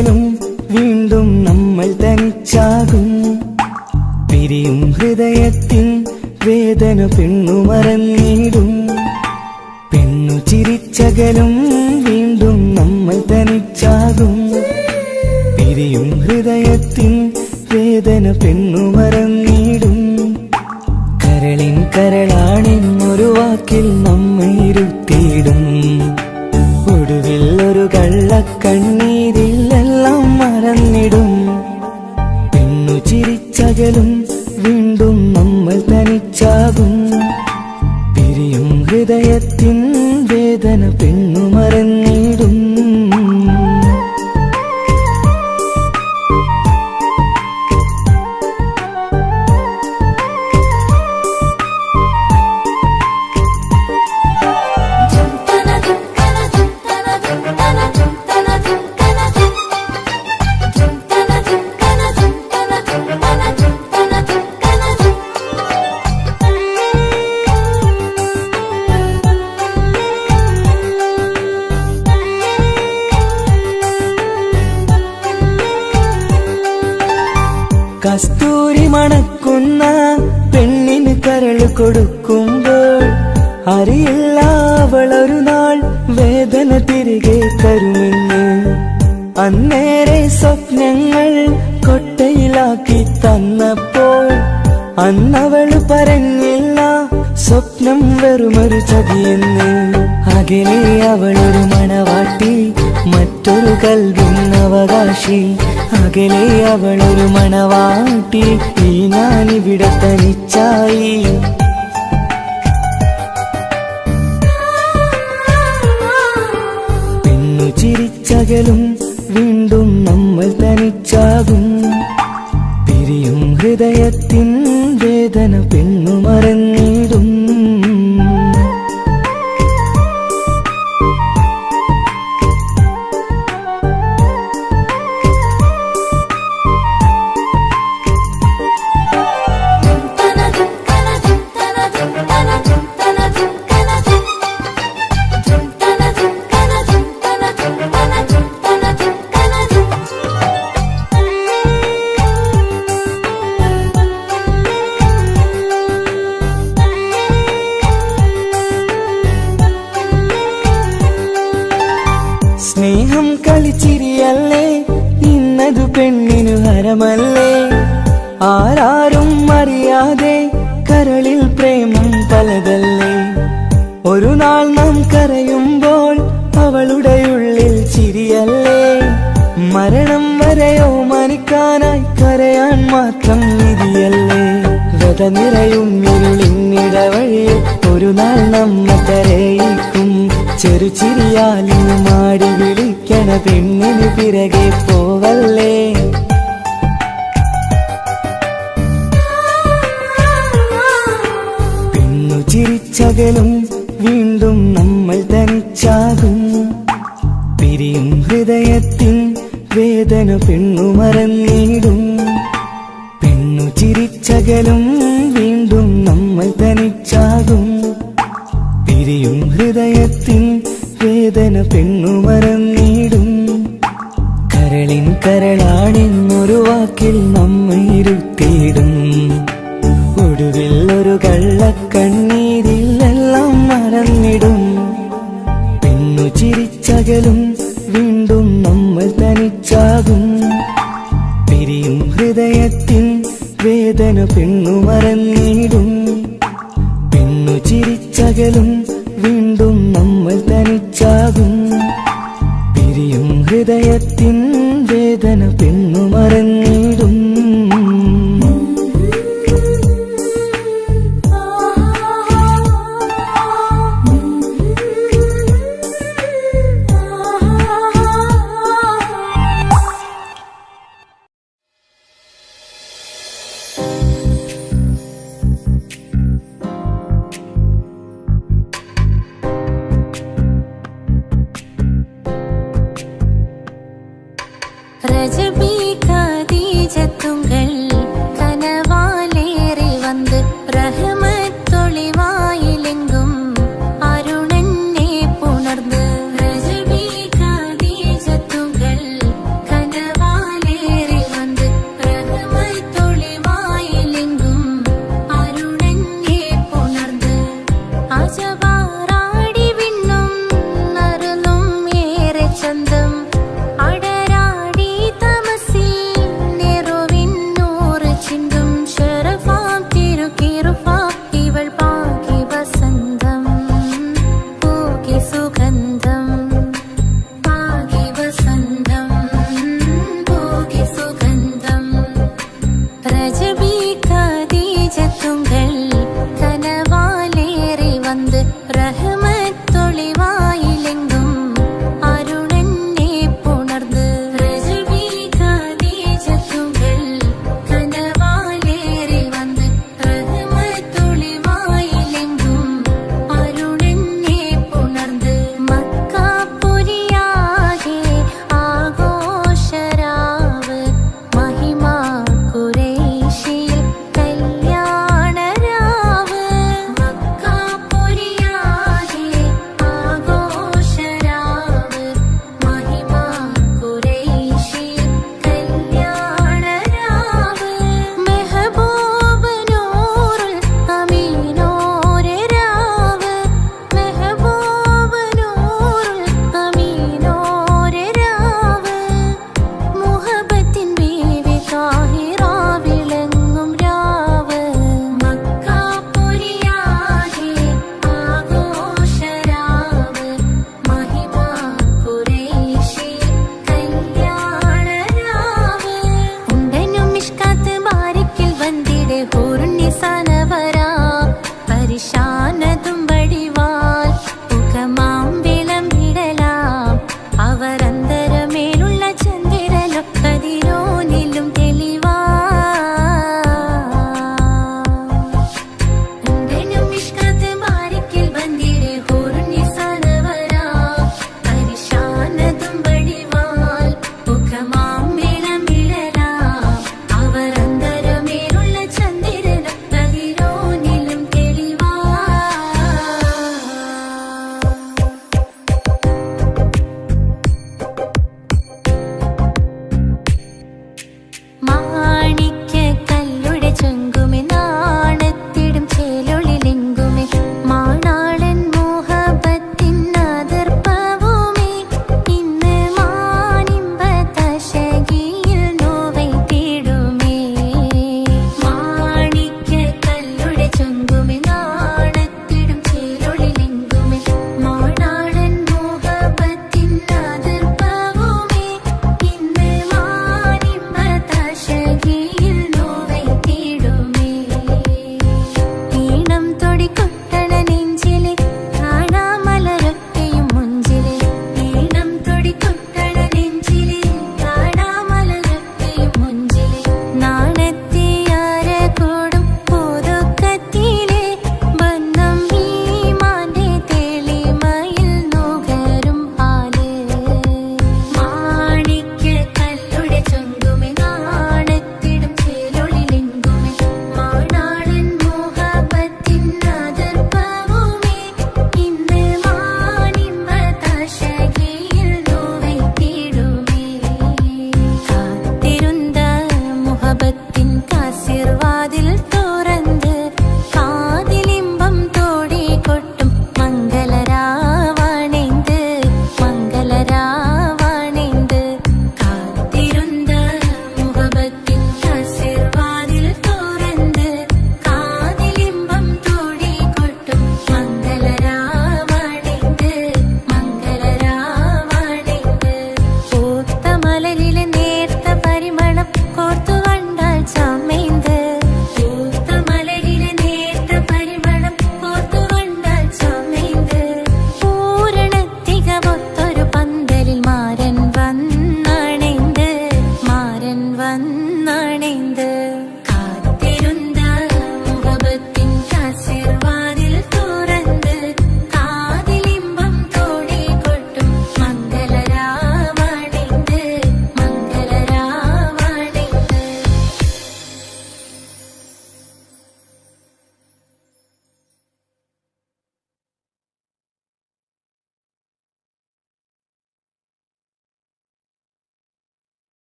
ചിരിച്ചകലും വീണ്ടും നമ്മൾ തനിച്ചാകും. പിരിയും ഹൃദയത്തിൻ വേദന പെണ്ണു മറന്നിടും. പെണ്ണു ചിരിച്ചകലും വീണ്ടും നമ്മൾ തനിച്ചാകും. പിരിയും ഹൃദയത്തിൻ വേദന പെണ്ണു മറന്നിടും. കരളിൻ കരളാണെന്നൊരു വാക്കിൽ നമ്മെ ഇരുത്തിയിടും. ഒടുവിൽ ഒരു കള്ളക്കണ്ണീരിൽ എല്ലാം മറന്നിടും. പെണ്ണു ചിരിച്ചകലും വീണ്ടും നമ്മൾ തനിച്ചാകും. പിരിയും ഹൃദയത്തിൻ വേദന പെണ്ണു മറന്നിടും. കസ്തൂരി മണക്കുന്ന പെണ്ണിന് കരള് കൊടുക്കുമ്പോൾ അറിയില്ല അവളൊരു നാൾ വേദന തിരികെ തരുമെന്ന്. അന്നേരെ സ്വപ്നങ്ങൾ കൊട്ടയിലാക്കി തന്നപ്പോൾ അന്നവള് പറഞ്ഞില്ല സ്വപ്നം വെറുമൊരു ചതിയെന്ന്. അകലെ അവളൊരു മണവാട്ടി, മറ്റൊരു കൽവിൻ അവകാശി. അകലെ അവളൊരു മണവാട്ടി, ഈ ഞാനിവിടെ തനിച്ചായി. പെണ്ണു ചിരിച്ചകലും വീണ്ടും നമ്മൾ തനിച്ചാകും. പിരിയും ഹൃദയത്തിൻ വേദന പെണ്ണു മറന്നിടും. സ്നേഹം കളിച്ചിരിയല്ലേ, ഇന്നതു പെണ്ണിനു ഹരമല്ലേ. ആരാരും അറിയാതെ കരളിൽ പ്രേമം പലതല്ലേ. ഒരു നാൾ നാം കരയുമ്പോൾ അവളുടെ ഉള്ളിൽ ചിരിയല്ലേ. മരണം വരെയോ മരിക്കാനായി കരയാൻ മാത്രം വിധിയല്ലേ. വ്യത നിറയും ഇരുളിനിടവഴിയിൽ ഒരു നാൾ നമ്മ കരയിക്കും. ചെറുചിരിയാലും മാടി വിളിക്കണ പെണ്ണിന് പിറകെ പോവല്ലേ. പെണ്ണു ചിരിച്ചകലും വീണ്ടും നമ്മൾ തനിച്ചാകും. പിരിയും ഹൃദയത്തിൻ വേദന പെണ്ണു മറന്നിടും. പെണ്ണു ചിരിച്ചകലും വീണ്ടും നമ്മൾ തനിച്ചാകും. പിരിയും ഹൃദയത്തിൻ വേദന പെണ്ണു മറന്നിടും. കരളിൻ കരളാണെന്നൊരു വാക്കിൽ നമ്മെ ഇരുത്തിയിടും. ഒടുവിൽ ഒരു കള്ളക്കണ്ണീരിൽ എല്ലാം മറന്നിടും. പെണ്ണു ചിരിച്ചകലും വീണ്ടും നമ്മൾ തനിച്ചാകും. പിരിയും ഹൃദയത്തിൻ വേദന പെണ്ണു മറന്നിടും. പെണ്ണു ചിരിച്ചകലും വീണ്ടും നമ്മൾ തനിച്ചാകും. പിരിയും ഹൃദയത്തിൻ വേദന പെണ്ണു മറന്നിടും. ரஜபி கதீஜத்துங்கள் கனவாலேறி வந்து ரஹமத்தொளிவாயிலெங்கும் அருணன்னே புணர்ந்து ரஜபி கதீஜத்துங்கள் கன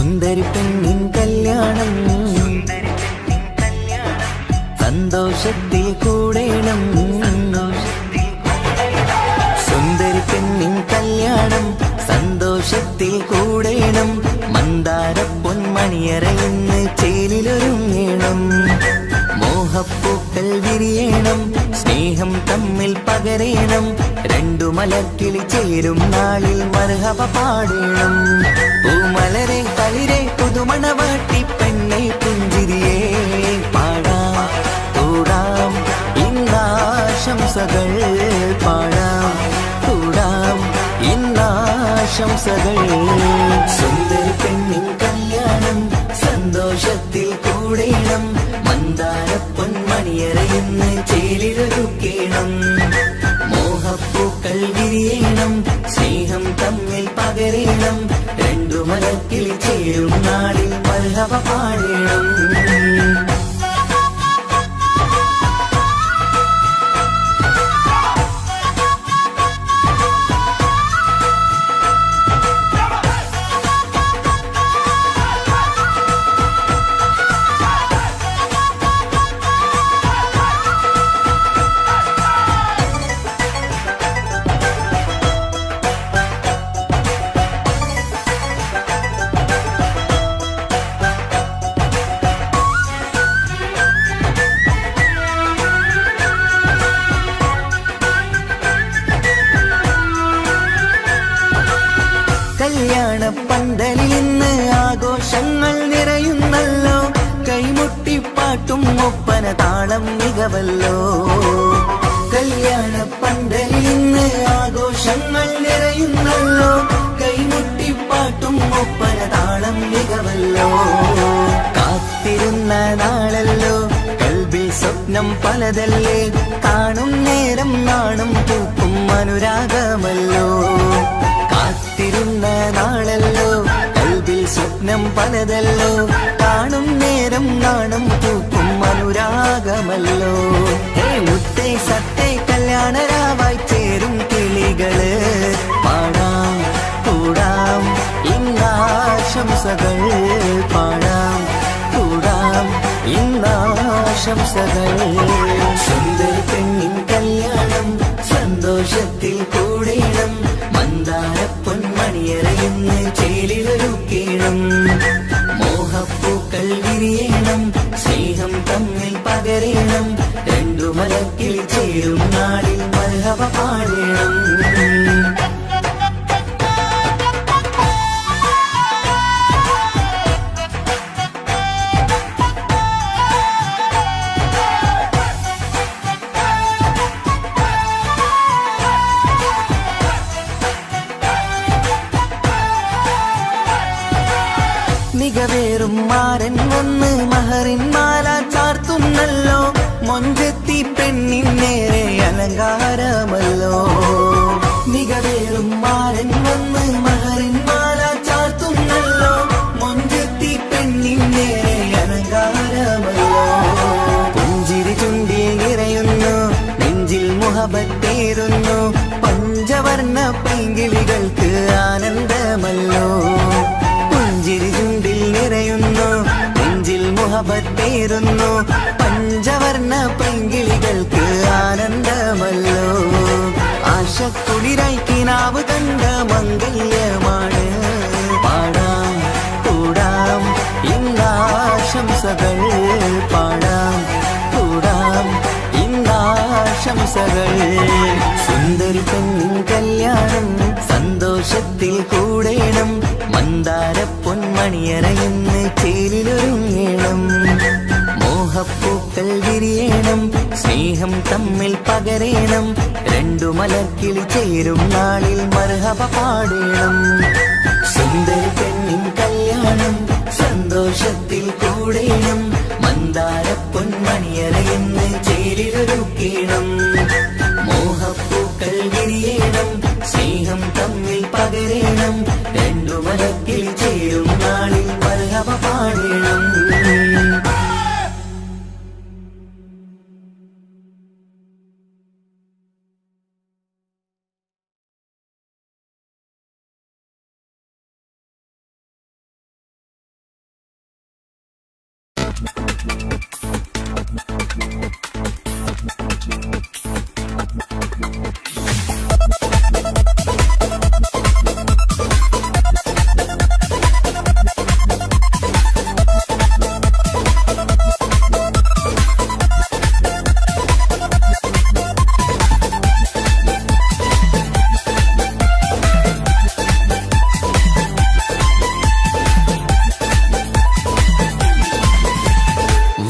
സുന്ദരി പെണ്ണിൻ കല്യാണം സന്തോഷത്തിൽ കൂടേണം. സുന്ദരി പെണ്ണിൻ കല്യാണം സന്തോഷത്തിൽ കൂടേണം. മന്ദാര പൊന്മണിയറയിന്ന് ചേലിലൊരുങ്ങേണം. മോഹപ്പൂക്കൾ വിരിയണം, സ്നേഹം തമ്മിൽ പകരേണം. രണ്ടു മലർക്കിളി ചേരും നാളിൽ മർഹബ പാടേണം. പൂമലരെ കളിരെ പുതുമണവാട്ടി പെണ്ണെ പുഞ്ചിരിയേ പാടാം കൂടാം ഇന്നാശംസകൾ പാടാം കൂടാം ഇന്നാശംസകൾ. സുന്ദരി പെണ്ണിൻ കല്യാണം സന്തോഷത്തിൽ കൂടേണം. മന്ദാര പൊന്മണിയറയിന്ന് ചേലിലൊരുക്കേണം. മോഹപ്പൂക്കൾ വിരിയണം, സ്നേഹം തമ്മിൽ പകരേണം. രണ്ടു മലക്കിൽ ചേരും നാളിൽ മർഹബ പാടേണം. കല്യാണ പന്തലിൽ ഇന്ന് ആഘോഷങ്ങൾ നിറയുന്നല്ലോ. കൈമുട്ടിപ്പാട്ടും ഒപ്പന താളം മികവല്ലോ. കല്യാണ പന്തലിൽ ഇന്ന് ആഘോഷങ്ങൾ നിറയുന്നല്ലോ. കൈമുട്ടിപ്പാട്ടും ഒപ്പന താളം മികവല്ലോ. കാത്തിരുന്ന നാളല്ലോ, കൽബിൽ സ്വപ്നം പലതല്ലേ. കാണും നേരം നാണം പൂക്കും അനുരാഗമല്ലോ. കാത്തിരുന്ന നാളല്ലോ, കൽബിൽ സ്വപ്നം പലതല്ലോ. കാണും നേരം നാണം പൂക്കും അനുരാഗമല്ലോ. ഹേ മുത്തേ സത്തേ കല്യാണരാവായി ചേരും കിളികള് പാടാം കൂടാം ഇന്നാശംസകൾ പാടാം കൂടാം ഇന്നാശംസകൾ. സുന്ദരി പെണ്ണിൻ കല്യാണം സന്തോഷത്തിൽ കൂടേണം. മന്ദാര പൊന്മണിയറയിന്ന് ചേലിലൊരുക്കേണം. മോഹപ്പൂക്കൾ വിരിയണം, സ്നേഹം തമ്മിൽ പകരേണം. രണ്ടു മലക്കിൽ ചേരും നാളിൽ മർഹബ പാടേണം. മികവേറും മാരൻ വന്ന് മഹറിൻ മാല ചാർത്തുന്നല്ലോ. മൊഞ്ചെത്തി പെണ്ണിൻ നേരെ അലങ്കാരമല്ലോ. മികവേറും മാരൻ വന്ന് മഹറിൻ മാല ചാർത്തുന്നല്ലോ. മൊഞ്ചെത്തി പെണ്ണിൻ നേരെ അലങ്കാരമല്ലോ. പുഞ്ചിരി ചുണ്ടിൽ നിറയുന്നു, നെഞ്ചിൽ മുഹബത്തേറുന്നു. പഞ്ചവർണ്ണ പൈങ്കിളികൾക്ക് ആനന്ദമല്ലോ. പുഞ്ചിരി ചുണ്ടിൽ നിറയുന്നു, നെഞ്ചിൽ മുഹബത്തേറുന്നു. പഞ്ചവർണ്ണ പൈങ്കിളികൾക്ക് ആനന്ദമല്ലോ. ആശക്കുളിരായി കിനാവ് കണ്ട മംഗല്യമാണ്. പാടാം കൂടാം ഇന്നാശംസകൾ പാടാം കൂടാം ഇന്നാശംസകൾ. സുന്ദരി പെണ്ണിൻ കല്യാണം സന്തോഷത്തിൽ കൂടേണം. മന്ദാര പൊന്മണിയറയിന്ന് ചേലിലൊരുങ്ങേണം. മോഹപ്പൂക്കൾ വിരിയണം, സ്നേഹം തമ്മിൽ പകരേണം. രണ്ടു മലർക്കിളി ചേരും നാളിൽ മർഹബ പാടേണം. സുന്ദരി പെണ്ണിൻ കല്യാണം സന്തോഷത്തിൽ കൂടേണം. മന്ദാര പൊന്മണിയറയിന്ന് ചേലിലൊരുക്കേണം. മോഹപ്പൂക്കൾ വിരിയണം, സ്നേഹം തമ്മിൽ പകരേണം. രണ്ടു മലക്കിൽ ചേരും നാളിൽ മർഹബ പാടേണം.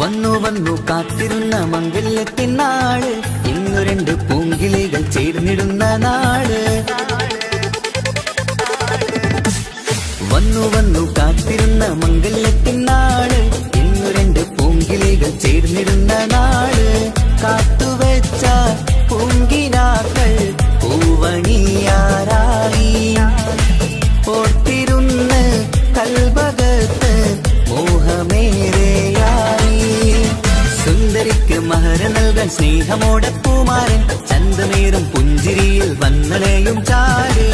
വന്നു വന്നു കാത്തിരുന്ന മംഗല്യത്തിനാള്, ഇന്നു രണ്ട് പൂങ്കിളികൾ ചേർന്നിടുന്ന നാട്. വന്നു വന്നു കാത്തിരുന്ന മംഗല്യത്തിനാള്, ഇന്നു രണ്ട് പൂങ്കിളികൾ ചേർന്നിടുന്ന നാട്. കാത്തുവെച്ച പൂങ്കിനാക്കൾ പൂവണിയാറായി, ഓർത്തിരുന്ന് കൽബകത്ത് മോഹമേറെയായി. സുന്ദരിക്ക് മഹർ നൽകാൻ സ്നേഹമോടെ പൂമാരൻ, ചന്തമേറും പുഞ്ചിരിയിൽ വന്നണയും ചാര്.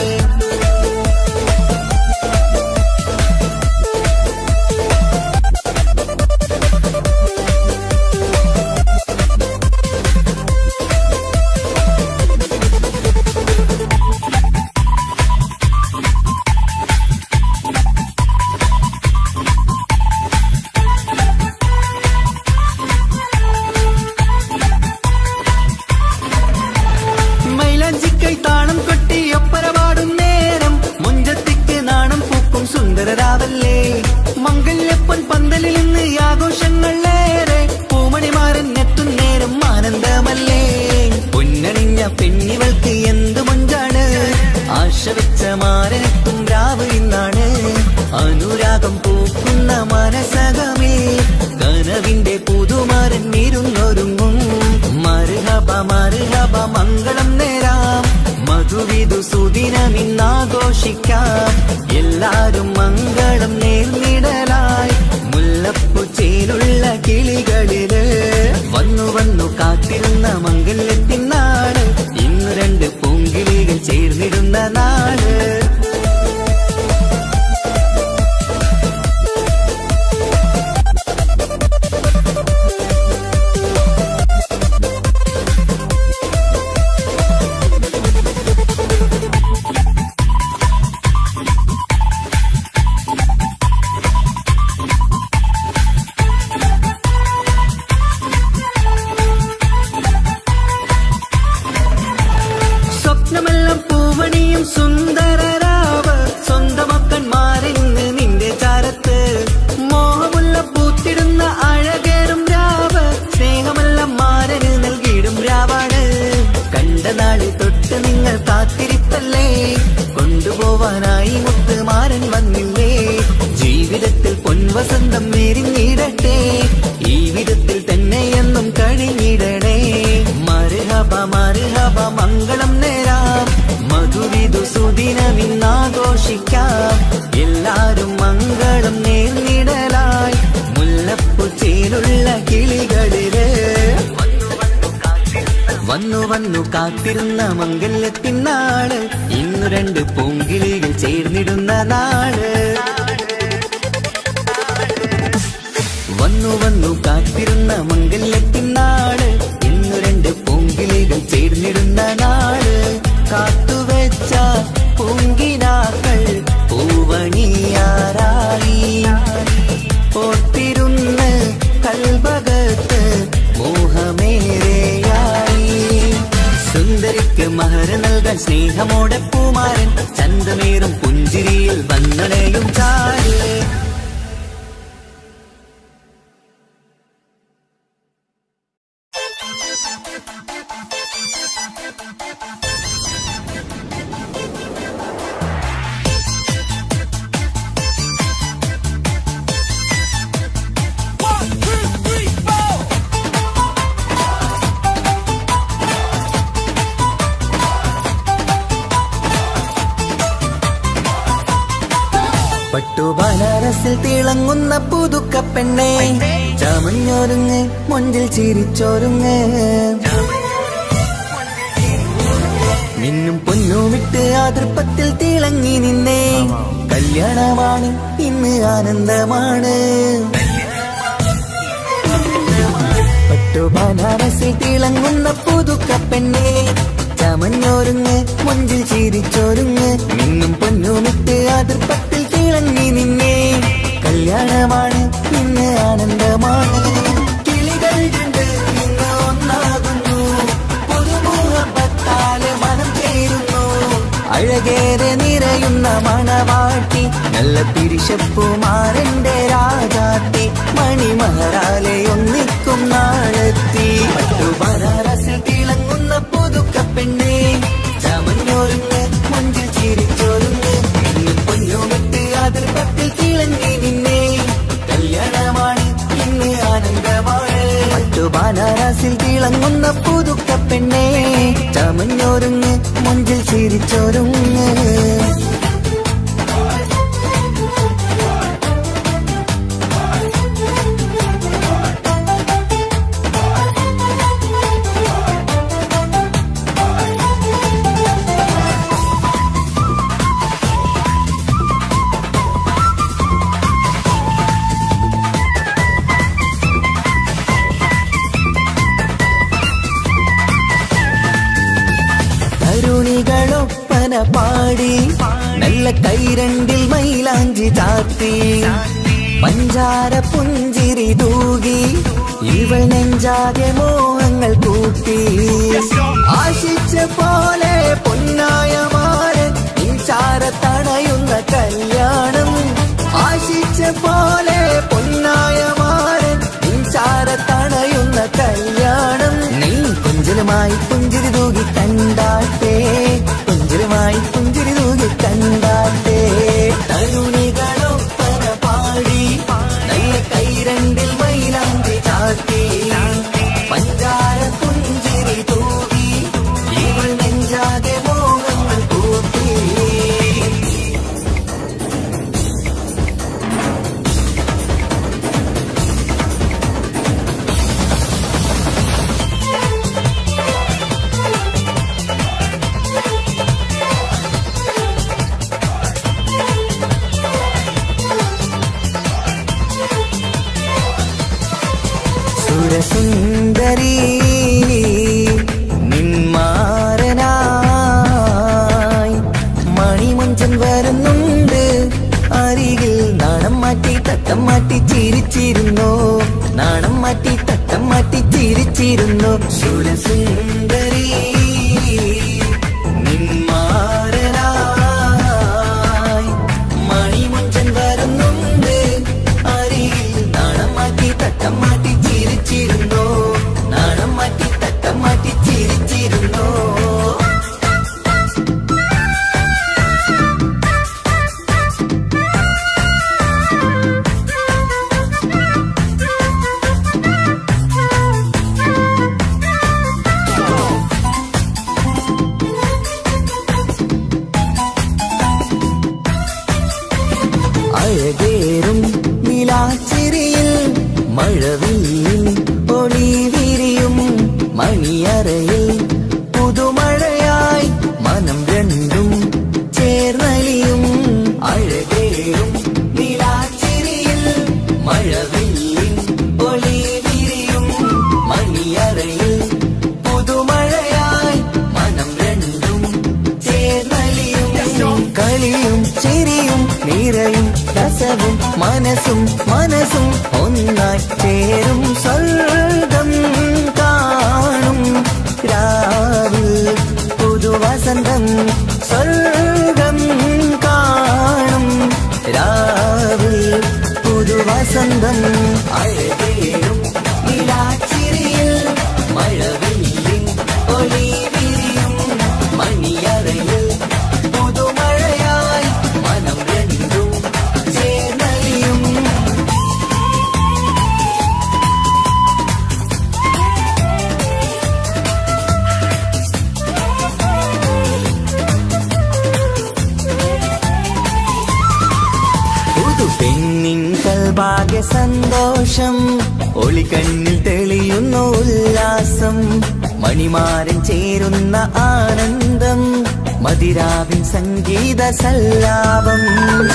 താളം കൊട്ടി ഒപ്പരപാടും നേരം, മുഞ്ചത്തിക്ക് നാണം പൂക്കും സുന്ദരരാവല്ലേ. മംഗല്യപ്പൊൻ പന്തലിൽ നിന്ന് ആഘോഷങ്ങളേറെ, പൂമണിമാരൻ എത്തും നേരം ആനന്ദമല്ലേ. പൊന്നണിഞ്ഞ പെണ്ണിവൾക്ക് എന്ത് മൊഞ്ചാണ്, ആശ വെച്ച മാരനെത്തും രാവ് ഇന്നാണ്. അനുരാഗം പൂക്കുന്ന മനസകമേ, കനവിന്റെ പുതുമാരൻ ഇരുന്നൊരുങ്ങും. മർഹബ മർഹബ മംഗളം നേരാം, മധുവിധു സുദിനമിന്നാഘോഷിക്കാം. എല്ലാരും മംഗളം നേർന്നിടലായി, മുല്ലപ്പൂ ചേലുള്ള കിളികളില്. വന്നു വന്നു കാത്തിരുന്ന മംഗല്യത്തിനാള്, ഇന്ന് രണ്ട് പൂങ്കിളികൾ ചേർന്നിടുന്ന നാട്. സ്വപ്നമെല്ലാം പൂവണിയും സുന്ദരരാവ്, സ്വന്തമക്കന്മാരിന്ന് നിന്റെ ചാരത്ത്. മോഹമുള്ള പൂത്തിടുന്ന അഴകേറും രാവ്, സ്നേഹമെല്ലാം മാരന് നൽകിയിടും രാവാണ്. കണ്ട നാള് തൊട്ട് നിങ്ങൾ കാത്തിരിപ്പല്ലേ, കൊണ്ടുപോവാനായി മുത്തുമാരൻ വന്നില്ലേ. ജീവിതത്തിൽ പൊൻവസന്തം നേരിഞ്ഞിടട്ടെ, ഈ വിധത്തിൽ തന്നെ എന്നും കഴിഞ്ഞിടണേ. മർഹബ മർഹബ മംഗളം നേരാം, മധുവിധു സുദിനമിന്നാഘോഷിക്കാം. എല്ലാരും മംഗളം നേർന്നിടലായി, മുല്ലപ്പൂ ചേലുള്ള കിളികളില്. വന്നു വന്നു കാത്തിരുന്ന മംഗല്യത്തിനാള്, ഇന്നു രണ്ട് പൂങ്കിളികൾ ചേർന്നിടുന്ന നാട്. വന്നു വന്നു കാത്തിരുന്ന മംഗല്യത്തിനാള്, ഇന്നു രണ്ട് പൂങ്കിളികൾ ചേർന്നിടുന്ന നാട്. കാത്തുവെച്ച പൂങ്കിനാക്കൾ പൂവണിയാറായി, ഓർത്തിരുന്ന് കൽബകത്ത് മോഹമേറെയായി. സുന്ദരിക്ക് മഹർ നൽകാൻ സ്നേഹമോടെ പൂമാരൻ, ചന്തമേറും പുഞ്ചിരിയിൽ വന്നണയും ചാര്. പട്ടുബനാറസിൽ തിളങ്ങുന്ന പുതുക്ക പെണ്ണെ, ചമഞ്ഞൊരുങ്ങ് മൊഞ്ചിൽ ചിരിച്ചൊരുങ്ങ്. മിന്നും പൊന്നുമിട്ട് ആതൃപ്പത്തിൽ തിളങ്ങി നിന്നേ, കല്യാണമാണ് ഇന്ന് ആനന്ദമാണ്. പട്ടുബനാറസിൽ തിളങ്ങുന്ന പുതുക്ക പെണ്ണേ ചമഞ്ഞോരുങ്ങ് മുഞ്ചിൽ ചിരിച്ചോരുങ്ങ് മിന്നും പൊന്നുമിട്ട് അതിർപ്പത്തിൽ തിളങ്ങി നിന്നെ കല്യാണമാണ് ഇന്ന് ആനന്ദമാണ് കിളികൾ കണ്ട് ഇന്ന് ഒന്നാകുന്നു പുതുമുഖത്താല് മനം ചേരുന്നു അഴകേറെ നിറയുന്ന മണവാട്ടി നല്ല പിരിശപ്പുമാരന്റെ രാജാത്തി മണിമഹറാലെ ഒന്നിക്കും നാളെത്തി പട്ടുബനാറസിൽ തിളങ്ങുന്ന പുതുക്ക പെണ്ണേ ചമഞ്ഞോരുങ്ങ് മുഞ്ചിൽ ചിരിച്ചോരുങ്ങ് ഇന്ന് പൊന്നുമിട്ട് അതിർപ്പത്തിൽ തിളങ്ങി നിന്നെ കല്യാണമാണ് ഇന്ന് ആനന്ദമാണ് പട്ടുബനാറസിൽ തിളങ്ങുന്ന പുതുക്ക പെണ്ണേ ചമഞ്ഞോരുങ്ങ് മുഞ്ചിൽ ചിരിച്ചോരുങ്ങ് തരുണികളൊപ്പന പാടി നല്ല കൈരണ്ടിൽ മൈലാഞ്ചി ചാത്തി പഞ്ചാര പുഞ്ചിരി തൂകി ഇവൾ നെഞ്ചാകെ മോഹങ്ങൾ കൂട്ടി ആശിച്ച പോലെ പൊന്നായ മാരൻ ഇൻചാര തണയുന്ന കല്യാണം ആശിച്ച പോലെ പൊന്നായ മാരൻ ഇൻചാര തണയുന്ന കല്യാണം നീ കുഞ്ചലുമായി പുഞ്ചിരി തൂകി കണ്ടാട്ടെ പുഞ്ചലുമായി പുഞ്ചിരി തൂകി കണ്ടാട്ടെ തരുണികളൊപ്പന പാടി നല്ല കൈരണ്ടിൽ മൈലാഞ്ചി ചാത്തി പഞ്ചാര പുഞ്ചിരി തൂകി ഇവൾ നെഞ്ചാകെ മോഹങ്ങൾ കൂട്ടി സുരസുന്ദരി നിന്മാരനായി മണിമുഞ്ചൻ വരുന്നുണ്ട് അരികിൽ നാണം മാറ്റി തട്ടം മാറ്റി ചിരിച്ചിരുന്നു നാണം മാറ്റി തട്ടം മാറ്റി ചിരിച്ചിരുന്നു സുരസുന്ദരി നിന്മാരനായി മണിമുഞ്ചൻ വരുന്നുണ്ട് അരികിൽ നാണം മാറ്റി തട്ടം മാറ്റി ചിരിച്ചിരുന്നു നാണം മാറ്റി തട്ടം മാറ്റി ചിരിച്ചിരുന്നു അഴകേറും നിലാച്ചിരിയിൽ മഴവില്ലിൽ ഒളി വിരിയും മണിയറയിൽ പുതുമഴയായി മനം രണ്ടും ചേർന്നലിയും അഴകേറും നിലാച്ചിരിയിൽ മഴവില്ലിൽ ഒളി വിരിയും മണിയറയിൽ പുതുമഴയായി മനം രണ്ടും ചേർന്നലിയും കളിയും ചിരിയും നിറയും രസവും മനസ്സും മനസ്സും ഒന്നായി ചേരും സ്വർഗം കാണും രാവിൽ പുതുവസന്തം സ്വർഗം കാണും രാവിൽ പുതുവസന്തം അഴകേറും നിലാച്ചിരിയിൽ മഴവില്ലിൻ ഒളി വിരിയും മണിയറയിൽ പുതുമഴയായി മനം രണ്ടും ചേർന്നലിയും പുതു പെണ്ണിൻ കൽഭാഗ്യ സന്തോഷം ഒളിക്കണ്ണിൽ തെളിയുന്നു ഉല്ലാസം മണിമാരൻ ചേരുന്ന ആനന്ദം മതിരാവിൻ സംഗീത സല്ലാപം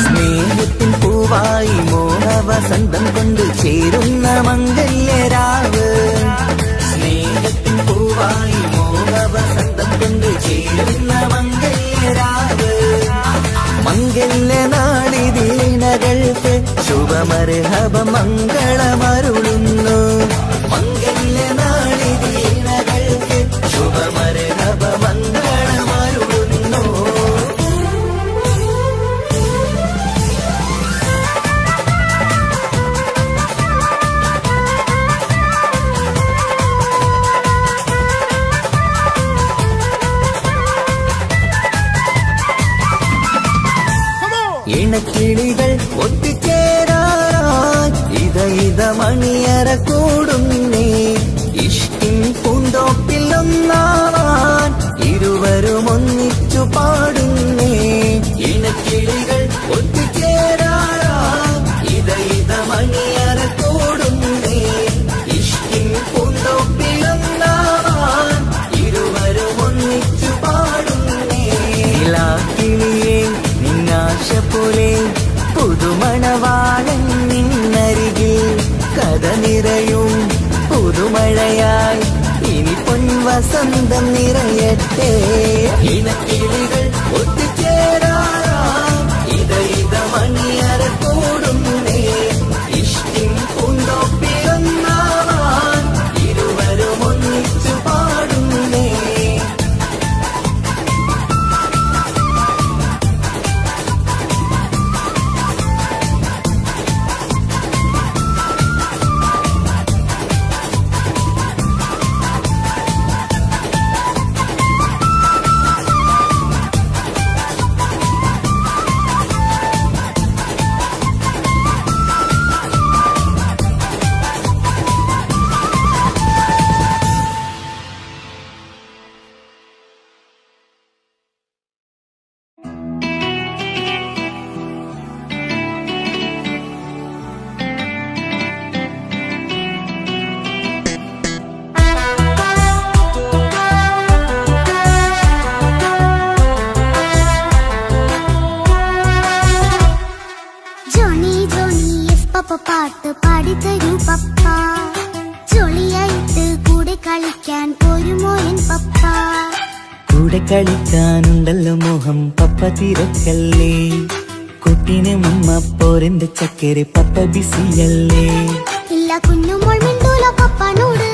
സ്നേഹത്തിൻ പൂവായി മോഹവസന്തം കൊണ്ട് ചേരുന്ന മംഗല്യരാവ് ശുഭമർഹബ മംഗളമരുളുന്നു മംഗല്യ നാളിതീണകൾക്ക് ശുഭമർഹബ മംഗളമരുളുന്നു. ഇണക്കിളികൾ ഒത്തുചേരാറായി ഇത മണിയറ കൂടുന്നേ ഇഷ്കിൻ പൂന്തോപ്പിൽ ഒന്നാവാൻ ഇരുവരും ഒന്നിച്ചു പാടുന്നേ. ഇണക്കിളികൾ ഒത്തുചേരാറായി ഇത മണിയറ കൂടുന്നേ ഇഷ്കിൻ പൂന്തോപ്പിൽ ഒന്നാവാൻ ഇരുവരും ഒന്നിച്ചു പാടുന്നേ. കിളിയേ നിന്നാശ പോലെ പുതുമണവാളൻ നിന്നരികിൽ കഥ നിറയും പുതുമഴയായി ഇനി പൊൻവസന്തം നിറയട്ടെ. ഇണക്കിളികൾ ഒത്തുചേരാറാം ഇത മണിയറ കൂടുന്നേ ഇഷ്ടിൻ പൂന്തോപ്പിലൊന്നാവാൻ ഇരുവരും ഒന്നിച്ചു പാടുന്നേ. പാട്ട് പാടിത്തരൂ പപ്പ ജോളിയായിട്ട് കൂടെ കളിക്കാൻ പോരുമോ എൻ പപ്പ. കൂടെ കളിക്കാനുണ്ടല്ലോ മോഹം പപ്പ തിരക്കല്ലേ കുട്ടിനെ മമ്മ പോരെന്റെ ചക്കരെ പപ്പ ബിസിയല്ലേ. ഇല്ല കുഞ്ഞുമോൾ മിണ്ടൂല പപ്പനോട്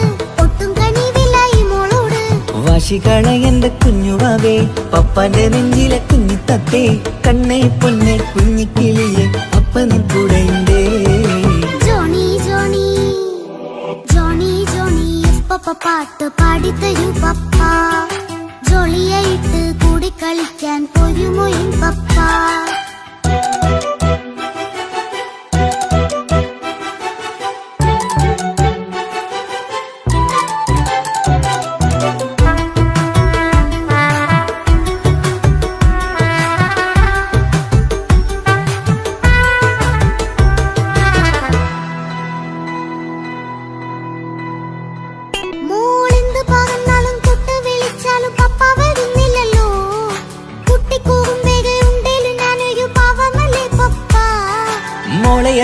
ഒട്ടും കനിവില്ല ഈ മോളോട്. വാശികള എന്റെ കുഞ്ഞുവാവേ പപ്പന്റെ നെഞ്ചിലെ കുഞ്ഞിത്തത്തേ കണ്ണേ പൊന്നെ കുഞ്ഞിക്കിളിയെ പപ്പന് കൂടെ ഉണ്ടേ. ജോണി ജോണി ജോണി ജോണി പപ്പ പാട്ട് പാടിത്തരൂ പപ്പ ജോളിയായിട്ട് കൂടെ കളിക്കാൻ പോരുമോ എൻ പപ്പ.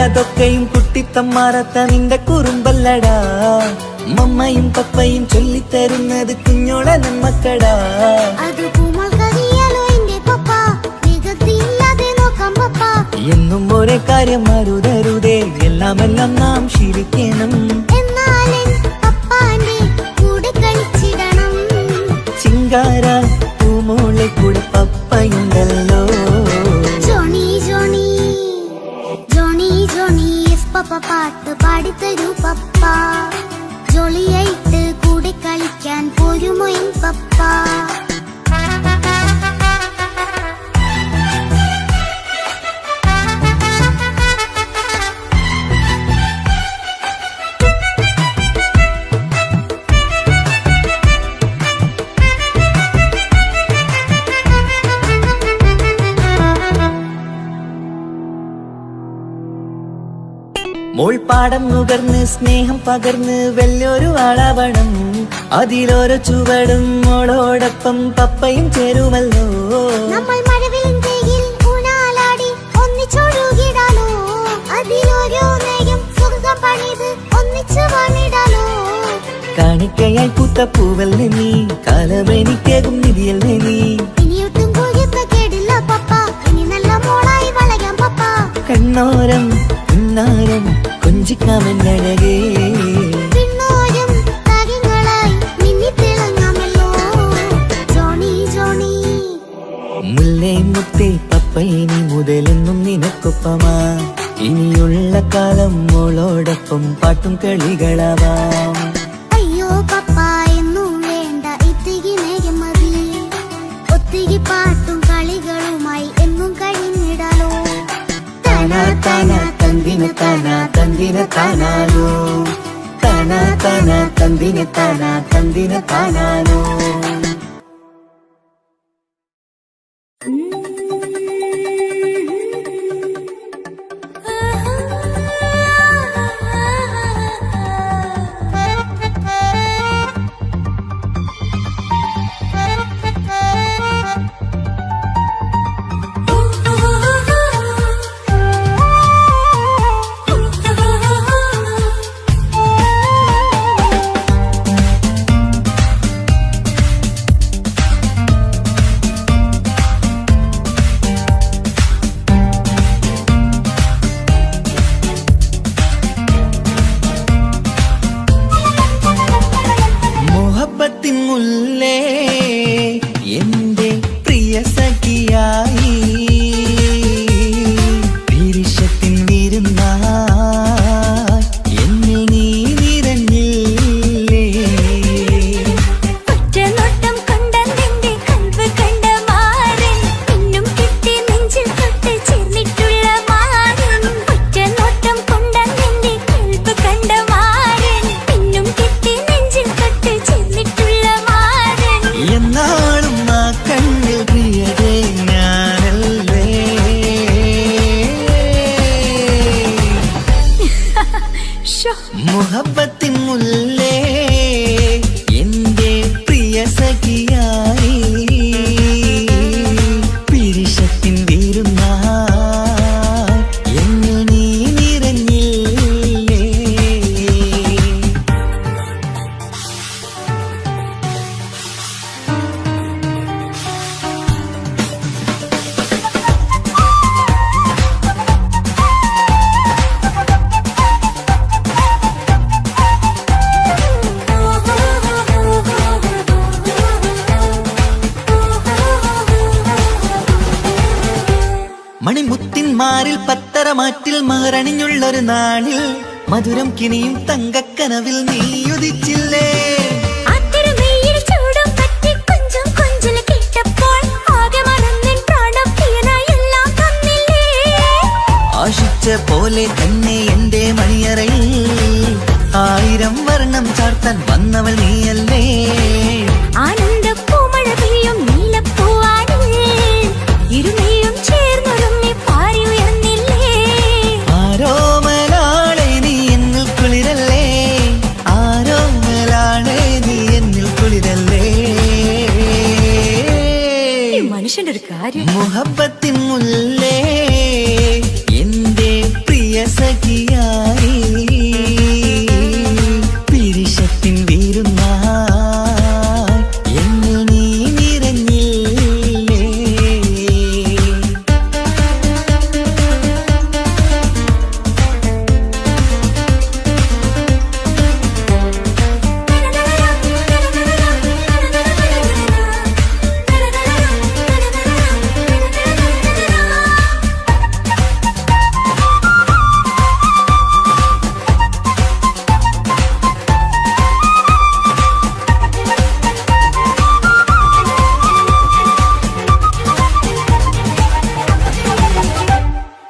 അതൊക്കെയും കുട്ടിത്തമ്മാറത്ത നിന്റെ കുറുമ്പല്ലടാ മമ്മയും പപ്പയും ചൊല്ലിത്തരുന്നത് കുഞ്ഞോളെ നമ്മക്കടാ. എന്നും ഒരേ കാര്യം മരുതരുതേ എല്ലാമെല്ലാം നാം ശീലിക്കണം. ചിങ്കാര പൂമോളെ കൂടെ പപ്പയുണ്ടല്ലോ. പപ്പ പാട്ട് പാടിത്തരൂ പപ്പ ജോളിയായിട്ട് കൂടെ കളിക്കാൻ പോരുമോ എൻ പപ്പ. മോൾപ്പാടം നുകർന്ന് സ്നേഹം പകർന്ന് വലിയൊരു ആളാവണം അതിലോരോ ചുവടും മോളോടൊപ്പം പപ്പയും ചേരുമല്ലോ. നമ്മൾ മഴവിലും തേയിൽ ഊനാലാടി ഒന്നിച്ചൊഴുകിടാലോ അതിലോരോ നേയം സുഖം പണിത് ഒന്നിച്ചു വാണിടാലോ. കാണിക്കയായി പൂത്ത പൂവല്ലേ നീ കാലമെനിക്കേകും നിധിയല്ലേ നീ. ഇനിയൊട്ടും കുരുത്ത കേടില്ല പപ്പ ഇനി നല്ല മോളായി വളരാം പപ്പ. കണ്ണോരം പുന്നാരം കൊഞ്ചിക്കാമെന്നഴകേ പിന്നോരും താരങ്ങളായി മിന്നിത്തിളങ്ങാമല്ലോ ജോണി ജോണി മുല്ലേ മുത്തേ പപ്പയിനി മുതലെന്നും നിനക്കൊപ്പമാ ഇനിയുള്ള കാലം മോളോടൊപ്പം പാട്ടും കളികളാവാം അയ്യോ പപ്പ എന്നും വേണ്ട ഇത്തിരി നേരം മതി ഒത്തിരി പാട്ടും കളികളുമായി എന്നും കഴിഞ്ഞിടാലോ താനാ താനാ തന്തിന താനാ തന്തിന താനാലോ താനാ താനാ തന്തിന താനാ തന്തിന താനാലോ മുഹബത്തിൻ മുല്ലേ എന്റെ പ്രിയ സഖിയായി വിരിശത്തിൻ വിരുന്നായി എന്നിൽ നീ നിറഞ്ഞില്ലേ ഒറ്റനോട്ടം കൊണ്ടെന്റെ കൽവ് കണ്ട മാറൻ പിന്നും കിട്ടി നെഞ്ചിൽ തൊട്ട് ചേർന്നിട്ടുള്ള മാറൻ ഒറ്റനോട്ടം കൊണ്ടെന്റെ കൽവ് കണ്ട മാറൻ പിന്നും കിട്ടി നെഞ്ചിൽ തൊട്ട് ചേർന്നിട്ടുള്ള മാറൻ എന്നാളും ആ കണ്ണിൽ പ്രിയതേ ഞാനല്ലേ മുഹബത്തിൻ മുല്ലേ എന്റെ പ്രിയ സഖിയായി പിരിശത്തിൻ വീരുന്നായി എന്നിൽ നീ നിറഞ്ഞില്ലേ മണിമുത്തിൻ മാറിൽ പത്തരമാറ്റിൽ മഹറണിഞ്ഞുള്ളൊരു നാളിൽ മധുരം കിനിയും തങ്കക്കനവിൽ നീ ഉദിച്ചില്ലേ അത്തരമേയിൽ ചൂടും പറ്റി കൊഞ്ചും കൊഞ്ചില് കേട്ടപ്പോൾ ആകെ മറന്നിൻ പ്രാണപ്രിയനായി എല്ലാം തന്നില്ലേ ആശിച്ച പോലെ തന്നെ എന്റെ മണിയറയിൽ 1000 വർണ്ണം ചാർത്താൻ വന്നവൾ നീയല്ലേ ആനന്ദ പൂമഴ പെയ്യും നീലപ്പൂവാനിൽ ഇരുമയും ചേർന്നൊരുമ്മി പാറി ഉയർന്നില്ലേ ആരോമലാളെ നീ എന്നിൽ കുളിരല്ലേ ആരോമലാളെ നീ എന്നിൽ കുളിരല്ലേ ഈ മനുഷ്യന്റെ ഒരു കാര്യം മുഹബത്തിൻ മുല്ലേ എന്റെ പ്രിയ സഖിയായി പിരിശത്തിൻ വീരുന്നായി എന്നിൽ നീ നിറഞ്ഞില്ലേ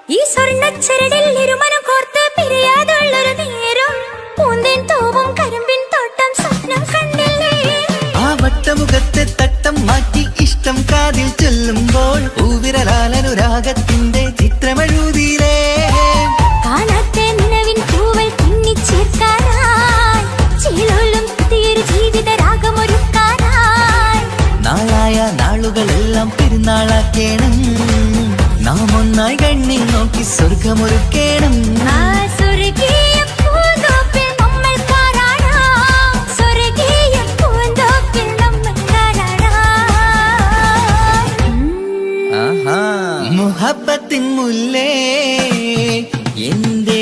ഈ സ്വർണ്ണച്ചരടിൽ ഇരുമനം കോർത്ത് പിരിയാതുള്ളൊരു നേരം പൂന്തേൻ തോവും കരിമ്പിൻ തോട്ടം സ്വപ്നം കണ്ടില്ലേ ആ വട്ടമുഖത്തെ തട്ടം മാറ്റി ഇഷ്ടം കാതിൽ ചൊല്ലുമ്പോൾ പൂവിരലാലനുരാഗത്തിന്റെ ചിത്രമെഴുതിയിലേ കാണാത്ത നിലവിൻ പൂവൽ പിന്നിച്ചേർക്കാനായി ചിലോലും പുതിയൊരു ജീവിത രാഗമൊരുക്കാനായി നാളായ നാളുകളെല്ലാം പെരുന്നാളാക്കേണം നാം ഒന്നായി കണ്ണിൽ നോക്കി സ്വർഗമൊരുക്കേണം ആ സ്വർഗീയ പൂന്തോപ്പിൽ നമ്മൾ കാണാം സ്വർഗീയ പൂന്തോപ്പിൽ നമ്മൾ കാണാം മുഹബത്തിൻ മുല്ലേ എന്റെ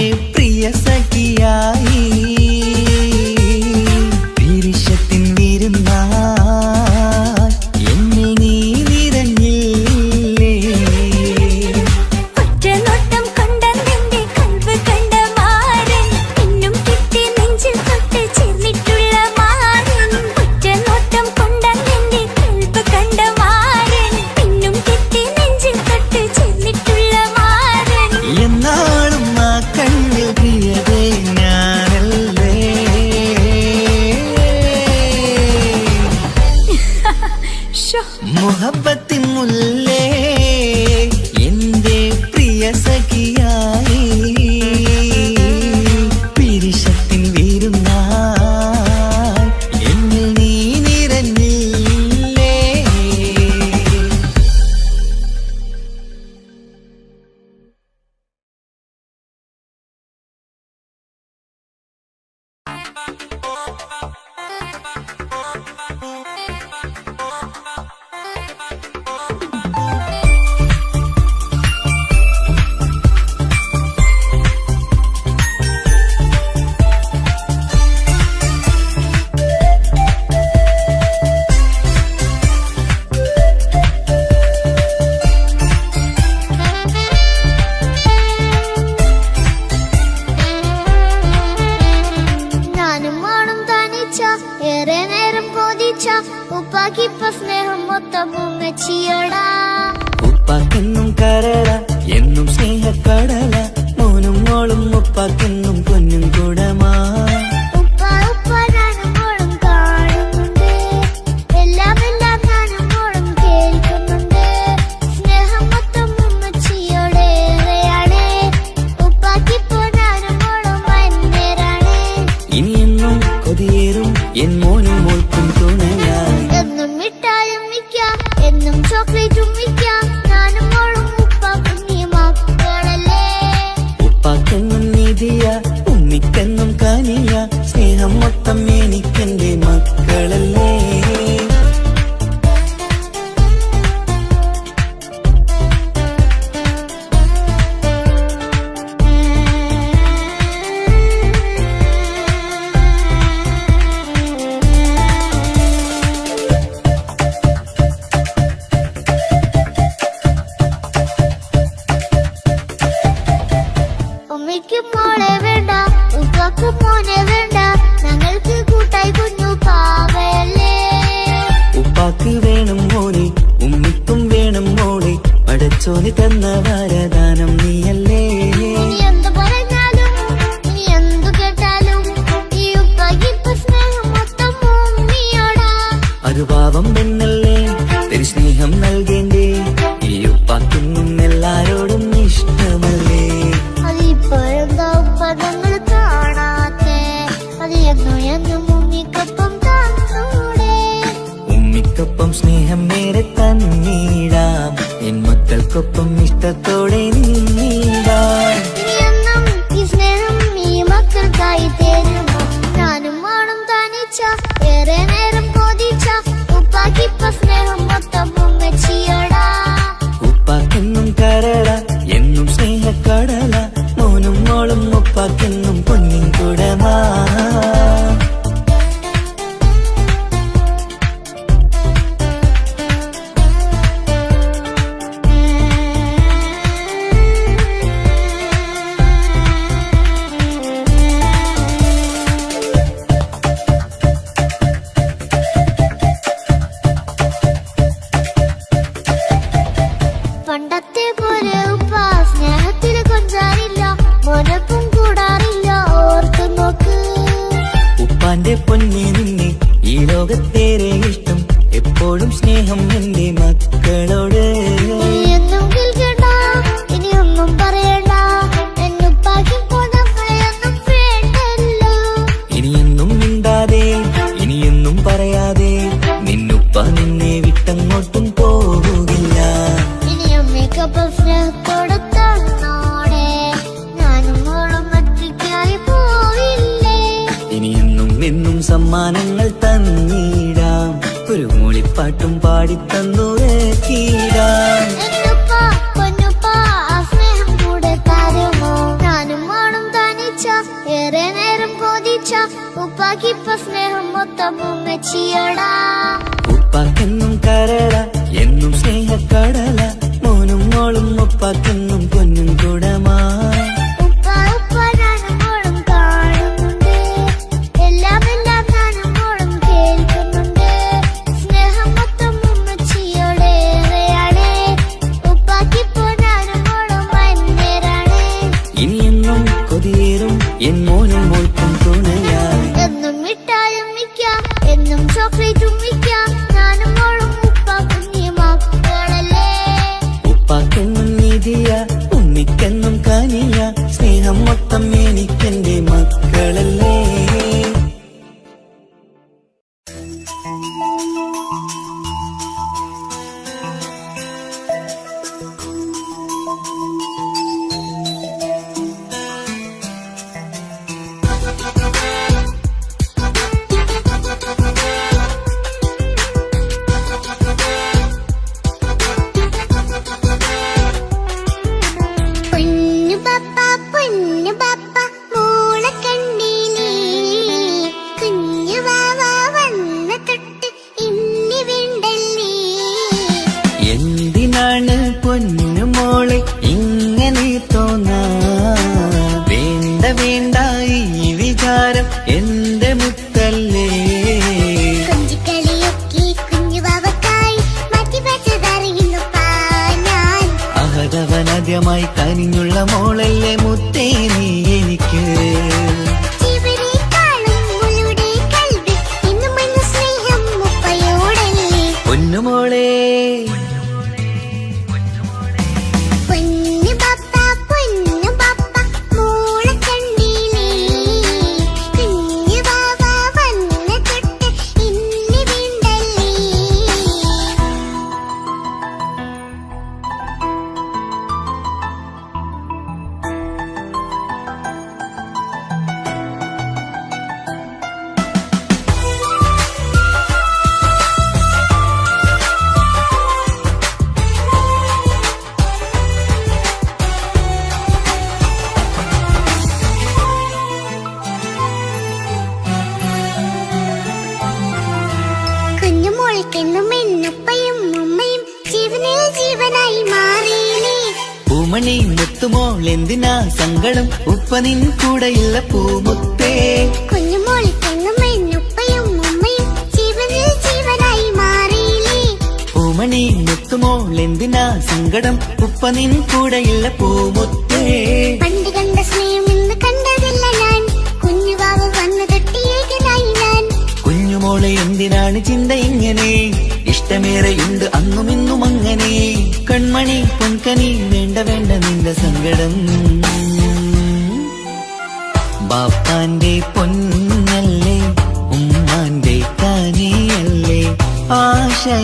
ഉപ്പാക്കിപ്പോ സ്നേഹം മൊത്തം ഉമ്മച്ചിയോടാ. ഉപ്പാക്കെന്നും കരള എന്നും സ്നേഹക്കടല മോനും മോളും ഉപ്പാക്കെന്നും പൊന്നും കുടമാ. ഉപ്പ ഉപ്പ ഞാനും മോളും കാണുന്നുണ്ട്, എല്ലാം എല്ലാം ഞാനും മോളും കേൾക്കുന്നുണ്ട്. സ്നേഹം മൊത്തം ഉമ്മച്ചിയോടേറെയാണ്, ഉപ്പാക്കിപ്പോ ഞാനും മോളും വന്നേരാണ്. ഇനിയെന്നും കൊതിയേറും എൻ മോനും മോൾക്കും തുണയായി. എന്നും മിഠായും മിക്കാം, എന്നും ചോക്ലേറ്റും മിക്കാം, ഞാനും മോളും ഉപ്പാക്കും നീ മക്കളല്ലേ. ഉപ്പാക്കെന്നും നീതിയ ഉമ്മിക്കെന്നും കാനിയ സ്നേഹം മൊത്തം എനിക്കെന്റെ മക്കളല്ലേ. ഉമ്മയ്ക്കും മോളെ വേണ്ട, ഉപ്പാക്കും മോനെ വേണ്ട, ഞങ്ങൾക്ക് കൂട്ടായി കുഞ്ഞു പാവയല്ലേ. ഉപ്പാക്ക് വേണം മോനെ ഉമ്മിക്കും വേണം മോളെ, പടച്ചോന് തന്ന വരദാനം നീയല്ലേ. ഇനി എന്ത് പറഞ്ഞാലും ഇനി എന്തു കേട്ടാലും ഈ ഉപ്പാക്കിപ്പോ സ്നേഹം മൊത്തം ഉമ്മിയോടാ. ഒരു പാവം പെണ്ണല്ലേ തിരി സ്നേഹം നൽകേണ്ടേ, ഈ ഉപ്പാക്കൊന്നും എല്ലാരോടും ഇഷ്ടമല്ലേ. അതിപ്പോഴെന്താ ഉപ്പ ഞങ്ങൾ കാണാത്തെ, അത് എന്നും എന്നും ഉമ്മിക്കൊപ്പം തന്നൂടെ. ഉമ്മിക്കൊപ്പം സ്നേഹം നേരെ തന്നീടാം, എൻ മക്കൾക്കൊപ്പം ഇഷ്ടത്തോടെ നീടാം. ഇനി എന്നും ഈ സ്നേഹം ഈ മക്കൾക്കായി തരുമോ, ഞാനും മോളും തനിച്ച ഏറെ നേരം കൊതിച്ച ഉപ്പാക്കിപ്പോ സ്നേഹം മൊത്തം ഉമ്മച്ചിയോടാ. ഉപ്പാക്കെന്നും കരള എന്നും സ്നേഹക്കടല മോനും മോളും ഉപ്പാക്കെന്നും പൊന്നിൻ കുടമാ. പണ്ടത്തെ പോലെ ഉപ്പ സ്നേഹത്തില് കൊഞ്ചാറില്ല, മോനൊപ്പം കൂടാറില്ല, ഓർത്തു നോക്ക്. ഉപ്പാന്റെ പൊന്നെ നിന്നെ ഈ ലോകത്തേറെ ഇഷ്ടം, എപ്പോഴും സ്നേഹം എന്റെ മക്കളോട്. ഇനി എന്നും കേൾക്കണ്ട, ഇനി ഒന്നും പറയണ്ട, എന്നുപ്പാക്കിപ്പോ നമ്മളെയൊന്നും വേണ്ടല്ലോ. ഇനിയെന്നും മിണ്ടാതെ ഇനിയെന്നും പറയാതെ നിന്നുപ്പ നിന്നെ വിട്ടങ്ങോട്ടും പോകില്ല. ഇനി അമ്മയ്ക്കൊപ്പം സ്നേഹത്തോടെ തന്നോടെ, ഞാനും മോളും ഒറ്റയ്ക്കായി പോയില്ലേ. ഇനിയെന്നും എന്നും സമ്മാനങ്ങൾ തന്നീടാം, ഒരു മൂളിപ്പാട്ടും പാടിത്തന്നുറക്കീടാം. എന്നുപ്പ പൊന്നുപ്പ ആ സ്നേഹം കൂടെ തരുമോ, ഞാനും മോളും തനിച്ച ഏറെ നേരം കൊതിച്ച ഉപ്പാക്കിപ്പോ സ്നേഹം മൊത്തം ഉമ്മച്ചിയോടാ. ഉപ്പാക്കെന്നും കരള എന്നും സ്നേഹക്കടല മോനും മോളും ഉപ്പാക്കെന്നും പൊന്നും കുടമാ. ഉപ്പ ഉപ്പ ഞാനും മോളും കാണുന്നുണ്ട്, എല്ലാം എല്ലാം ഞാനും മോളും കേൾക്കുന്നുണ്ട്. സ്നേഹം മൊത്തം ഉമ്മച്ചിയോടേറെയാണ്, ഉപ്പാക്കിപ്പോ ഞാനും മോളും വന്നേരാണ്. ഇനിയെന്നും കൊതിയേറും എൻ മോനും മോൾക്കും തുണയായി. എന്നും മിഠായും മിക്കാം, എന്നും ചോക്ലേറ്റും മിക്കാം, ഞാനും മോളും ഉപ്പാക്കും നീ മക്കളല്ലേ. ഉപ്പാക്കെന്നും നീതിയ ഉമ്മിക്കെന്നും കാനിയ സ്നേഹം മൊത്തം എനിക്കെന്റെ മക്കളല്ലേ. പൊന്നു പപ്പ മോളെ കണ്ടീനി, കുഞ്ഞു വാവ വന്ന തൊട്ട് ഇന്നി വേണ്ടല്ലേ. എന്തിനാണ് പൊന്നു മോളെ ഇങ്ങനെ തോന്നാ, വേണ്ട വേണ്ട ഈ വിചാരം എന്റെ മുത്തല്ലേ. കൊഞ്ചിക്കളിയൊക്കെ കുഞ്ഞു കുഞ്ഞുമോൾക്കെന്നും എന്നുപ്പയും ഉമ്മയും ജീവനിൽ ജീവനായി മാറിയില്ലേ. പൂമണി മുത്തുമോൾ എന്തിനാ സങ്കടം, ഉപ്പ നിൻ കൂടെയില്ല പൂമുത്തേ. കുഞ്ഞുമോൾക്കെന്നും എന്നുപ്പയും ഉമ്മയും ജീവനിൽ ജീവനായി മാറിയില്ലേ. പൂമണി മുത്തുമോൾ എന്തിനാ സങ്കടം, ഉപ്പ നിൻ കൂടെയില്ല പൂമുത്തേ. പണ്ട് കണ്ട സ്നേഹം ഇന്ന് കണ്ടതില്ല ഞാൻ, കുഞ്ഞുവാവ് വന്നു തൊട്ടിയേകനായി ഞാൻ. കുഞ്ഞുമോളെ എന്തിനാണ് ചിന്ത ഇങ്ങനെ, ഇഷ്ടമേറെയുണ്ട് അന്നും ഇന്നും അങ്ങനെ. കൺമണി പൊൻകനി വേണ്ട വേണ്ട നിന്റെ സങ്കടം. ബാപ്പാന്റെ പൊന്നല്ലേ ഉമ്മാന്റെ കനിയല്ലേ, ആശയാലാഹതവൻ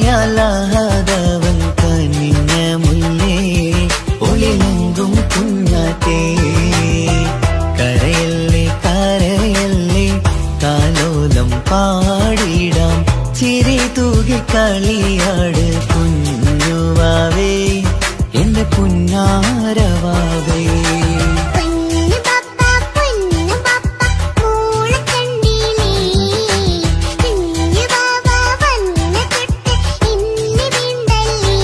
കനിഞ്ഞ മുല്ലേ. ഒളിലെങ്കും കുഞ്ഞാറ്റേ കരയല്ലേ കരയല്ലേ, കാലോലം പാടിടാം ചിരി തൂകി കളിയാട് കുഞ്ഞുവാവേ എന്റെ പുന്നാരവാവേ. പൊന്നു പാപ്പ മോളെ കണ്ടില്ലേ, കുഞ്ഞുവാവ വന്ന തൊട്ട് എന്നെ വീണ്ടല്ലേ.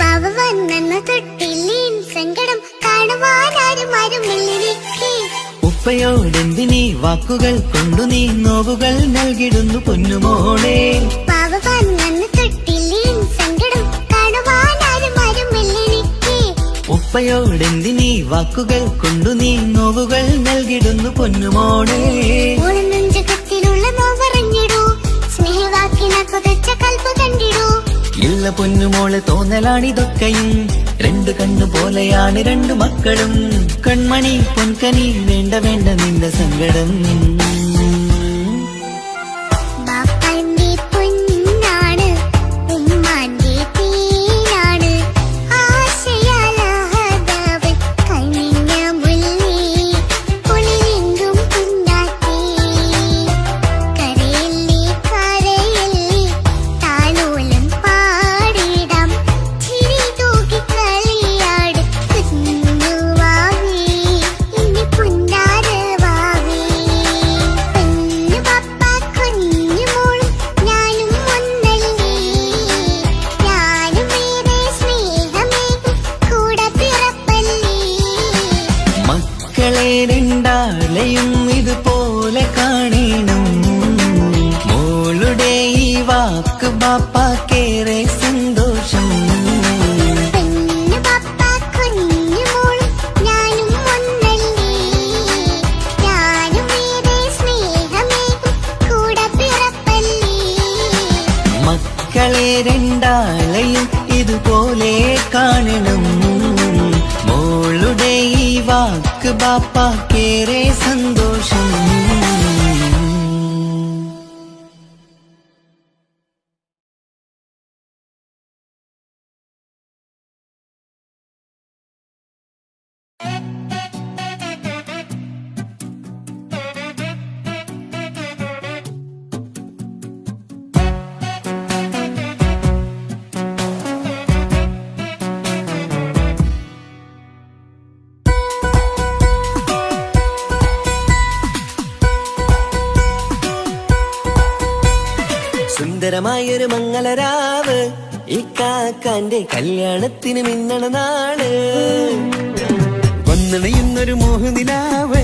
പാവ വന്നെന്ന തൊട്ടില്ലേൻ സങ്കടം കാണുവാനാരും ആരുമില്ലെനിക്ക്. ഉപ്പയോടെന്തിനീ വാക്കുകൾ കൊണ്ടു നീ നോവുകൾ നൽകിടുന്നു പൊന്നുമോളെ. പാവ വന്നെന്ന തൊട്ടില്ലേൻ സങ്കടം കാണുവാനാരും ആരുമില്ലെനിക്ക്. ഉപ്പയോടെന്തിനീ വാക്കുകൾ കൊണ്ടു നീ നോവുകൾ നൽകിടുന്നു പൊന്നുമോളെ. നെഞ്ചകത്തിലുള്ള നോവറിഞ്ഞിടൂ, സ്നേഹവാക്കിന കൊതച്ച കൽപ്പ് കണ്ടിടൂ. ഇല്ല പൊന്നുമോളെ തോന്നലാണിതൊക്കെയും, രണ്ടു കണ്ണു പോലെയാണ് രണ്ടു മക്കളും. കൺമണി പൊൻകനി വേണ്ട വേണ്ട നിന്റെ സങ്കടം. ബാപ്പാന്റെ പൊന്നാണ് ഉമ്മാന്റെ തീനാണ്, ആശയാലാഹതവൻ കനിഞ്ഞ മുല്ലേ. ഒളിലെങ്കും കുഞ്ഞാറ്റേ കരയല്ലേ കരയല്ലേ, താലോലം പാടിടാം ചിരി തൂകി കളിയാട് കുഞ്ഞുവാവേ എന്റെ പുന്നാരവാവേ. പൊന്നു പാപ്പ കുഞ്ഞുമോളും ഞാനും ഒന്നല്ലേ, ഞാനും വേറെ സ്നേഹമേകും കൂടെ പിറപ്പല്ലേ. മക്കളെ രണ്ടാളെയും ഇതുപോലെ കാണണം, മോളുടെ ഈ വാക്ക് ബാപ്പാക്കേറെ സന്തോഷം. പൊന്നു പാപ്പ കുഞ്ഞുമോളും ഞാനും ഒന്നല്ലേ, ഞാനും വേറെ സ്നേഹമേകും കൂടെ പിറപ്പല്ലേ. മക്കളെ രണ്ടാളെയും ഇതുപോലെ കാണണം, മോളുടെ ഈ വാക്ക് ബാപ്പാക്കേറെ സന്തോഷം. സുന്ദരമായൊരു മംഗളരാവ്, ഈ കാക്കാന്റെ കല്യാണത്തിന് മിന്നണ നാള്. വന്നണയുന്നൊരു മോഹനിലാവ്,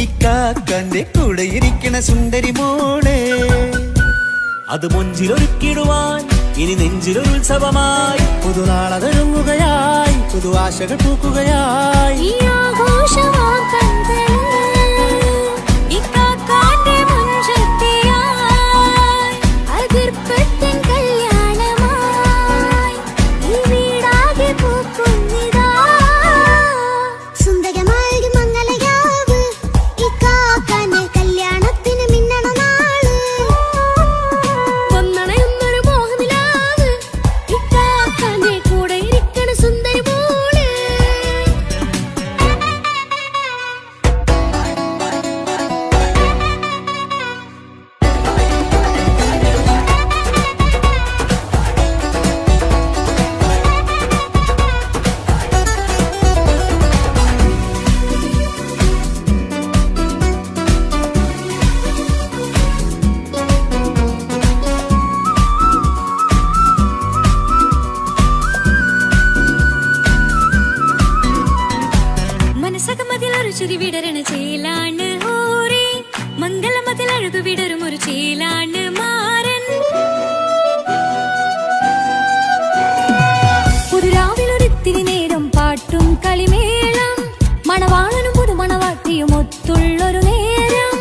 ഈ കാക്കാന്റെ കൂടെ ഇരിക്കണ സുന്ദരി മോള്. അത് മൊഞ്ചിലൊരുക്കിടുവാൻ ഇനി നെഞ്ചിലൊരുത്സവമായി, പുതുനാളതൊരുങ്ങുകയായി, പുതു ആശകൾ പൂക്കുകയായി. ഈ ആഘോഷവാക്കങ്ങൾ ഇക്കാക്കാന്റെ മുൻചെത്തിയായി, അതിർപ്പത്തിൻ കല്യാണമായി ഈ വീടാകെ പൂക്കുന്നിതാ. സുന്ദരമായൊരു മംഗളരാവ്, ഈ കാക്കാന്റെ കല്യാണത്തിന് മിന്നണ നാള്. വന്നണയുന്നൊരു മോഹനിലാവ്, ഈ മേലാണ് മാരൻ. പുതുരാവിലൊരിത്തിരി നേരം പാട്ടും കളിമേളം, മണവാളനും പുതുമണവാട്ടിയും ഒത്തുള്ളൊരു നേരം.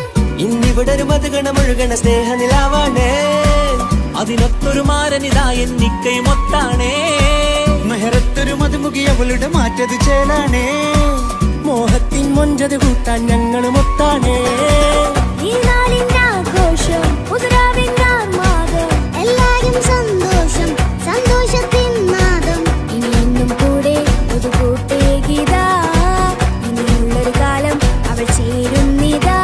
ഇന്നിവിടെ ഒരു മധുഗണമൊഴുകണ സ്നേഹനിലാവാണേ, അതിനൊത്തൊരു മാരനിതാ എന്നിക്കയുമൊത്താണേ. മെഹറത്തൊരു മധുമുഖി അവളുടെ മാറ്റത് ചേലാണേ, മോഹത്തിൻ മൊഞ്ചത് കൂട്ടാൻ ഞങ്ങളുമൊത്താണേ. ഈ നാളിന്റെ ആഘോഷം പുതുരാവിന്റെ ആർമാദം, എല്ലാരും സന്തോഷം സന്തോഷത്തിൻ നാദം. ഇനി എന്നും കൂടെ പുതുകൂട്ടേകിതാ, ഇനിയുള്ളൊരു കാലം അവൾ ചേരുന്നിതാ.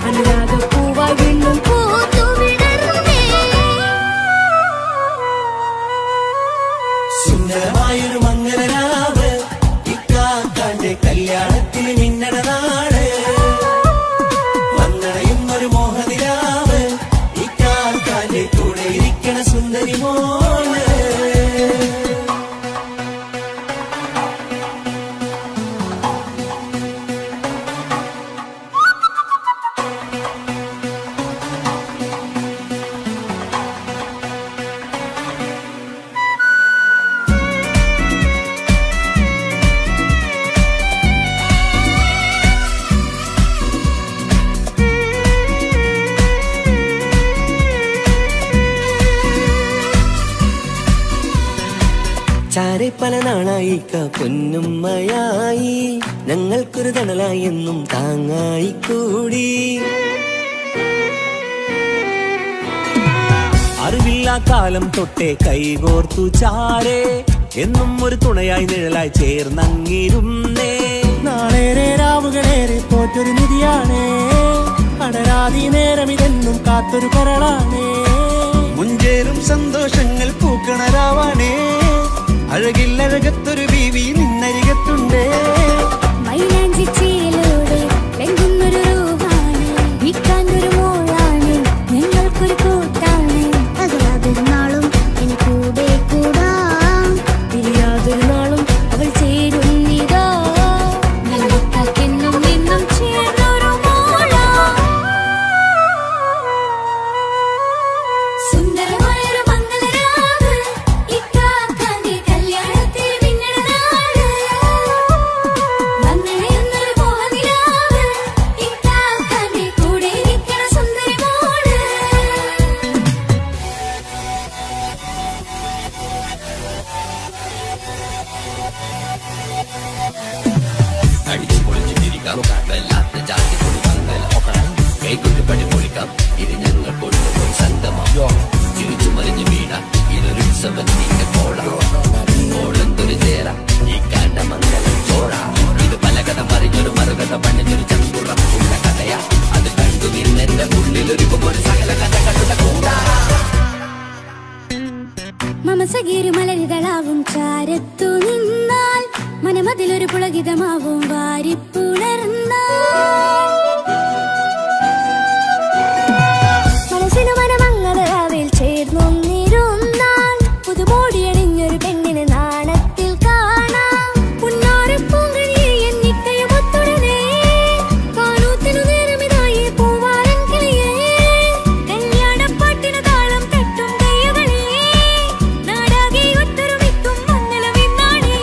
അനുരാഗപ്പൂവായി വീണ്ടും പൂത്തുവിടർന്നേ. സുന്ദരമായൊരു മംഗലരാവ്, ഇക്കാക്കാന്റെ കല്യാണത്തിന് മിന്നണ നാട്. വന്നണയുന്നൊരു മോഹനിലാവ്, ഇക്കാക്കാന്റെ കൂടെ ഇരിക്കണ സുന്ദരി മോള്. ചാരെ പല നാളായി പൊന്നുമ്മയായി, ഞങ്ങൾക്കൊരു തണലായി എന്നും താങ്ങായി കൂടി. അറിവില്ലാ കാലം തൊട്ടേ കൈകോർത്തു ചാരെ, എന്നും ഒരു തുണയായി നിഴലായി ചേർന്നങ്ങിരുന്നേ. നാളേറെ രാവുകളേറെ പോറ്റൊരു നിധിയാണേ, അടരാതി നേരം ഇതെന്നും കാത്തൊരു കരളാണേ. മുഞ്ചേറും സന്തോഷങ്ങൾ പൂക്കണരാവാണേ, അഴകില്ലഴകത്തൊരു ബീവി നിന്നരികത്തുണ്ടേ. മൈലാഞ്ചിച്ചേലോടെ ലംഘുന്നൊരു രൂപാണ്, വിൽക്കാനൊരു മോളാണ്, ഞങ്ങൾക്കൊരു കൂട്ടാണ്. അതൊരു നാളും ഇനി കൂടെ കൂടാം, പിരിയാതൊരു നാളും അവൾ ചേരുന്നിതാ. ഞങ്ങൾക്കെന്നും എന്നും ചേർന്നൊരു മോളാ. സുന്ദരമായൊരു മംഗലരാവ്, ഇക്കാക്കാന്റെ കല്യാണത്തിൽ മിന്നണ നാട്. വന്നണയുന്നൊരു മോഹനിലാവ്, ഇക്കാക്കാന്റെ കൂടെ ഇരിക്കണ സുന്ദരി മോള്. അടിച്ചു പൊളിച്ചു തിരിക്കാം, വല്ലാത്ത ജാതി കൊടുക്കാങ്കല ഒക്കണം, കൈകൊണ്ട് പടി പൊളിക്കാം, ഇത് ഞങ്ങൾ കൊണ്ടുപോയി സംഗമം. ചിരിച്ചു മറിഞ്ഞു വീണ ഇതൊരു ഉത്സവത്തിന്റെ കോളം, കോളന്തൊരു ചേര ഈ കാണ്ട മംഗലം ചോറ. ഇത് പലകഥ മറിഞ്ഞൊരു മറുകഥ പണിഞ്ഞൊരു ചങ്കുറം ഉള്ള കഥയാ, അത് കണ്ടു നിന്നെന്റെ ഉള്ളിലൊരുക്കുമൊരു സകല കഥകളുടെ കൂടാ. മമസകീരു മലരിതളാവും ചാരത്തു നിന്നാൽ, മനമതിലൊരു പുളകിതമാവും വാരിപ്പുണർന്നാൽ. മനസ്സിനു മനമംഗളരാവിൽ ചേർന്നൊന്നിരുന്നാൽ, പുതുമോടിയണിഞ്ഞൊരു പെണ്ണിന് നാണത്തിൽ കാണാം. പുന്നാരപ്പൂങ്കണിയെ എന്നിക്കയുമൊത്തുടനെ, കാനൂത്തിനു നേരമിതായി പൂവാലൻ കിളിയേ. കല്യാണപ്പാട്ടിനു താളം തട്ടും കയ്യുകളേ, നാടാകെ ഒത്തൊരുമിക്കും മംഗലമിന്നാണേ.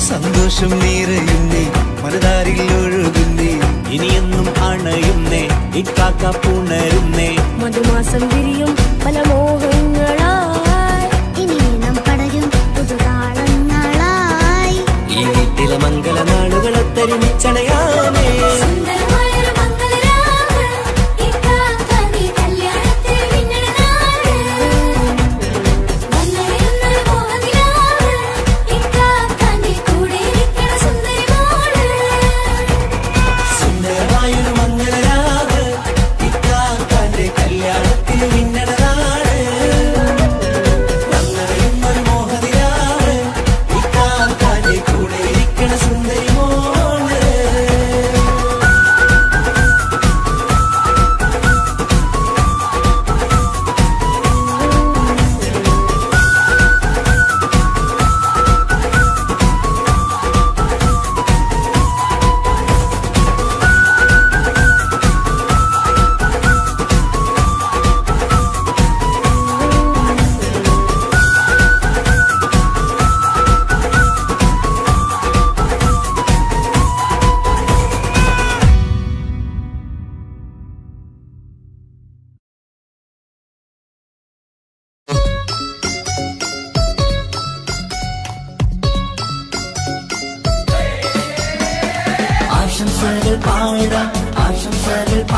സന്തോഷം നിറയുന്നേ, മനതാരിൽ ഒഴുകുന്നേ, ഇനിയെന്നും അണയുന്നേ, ഇക്കാക്ക പുണരുന്നേ. മധുമാസം വിരിയും പല മോഹങ്ങളായി, ഇനി നാം പടരും പുതുതാളങ്ങളായി. ഈ വീട്ടിലെ മംഗല നാളുകളൊത്തൊരുമിച്ചണയാമേ. സുന്ദരമായൊരു മംഗലരാവ്, ഇക്കാക്കാന്റെ കല്യാണത്തിൽ മിന്നണ നാട്. വന്നണയുന്നൊരു മോഹനിലാവ്, ഇക്കാക്കാന്റെ കൂടെ ഇരിക്കണ സുന്ദരി മോള്. സുന്ദരമായൊരു മംഗലരാവ്, ഇക്കാക്കാന്റെ കല്യാണത്തിന് മിന്നണ നാട്. വന്നണയുന്നൊരു മോഹനിലാവ്, ഇക്കാക്കാന്റെ കൂടെ ഇരിക്കണ സുന്ദരി മോള്.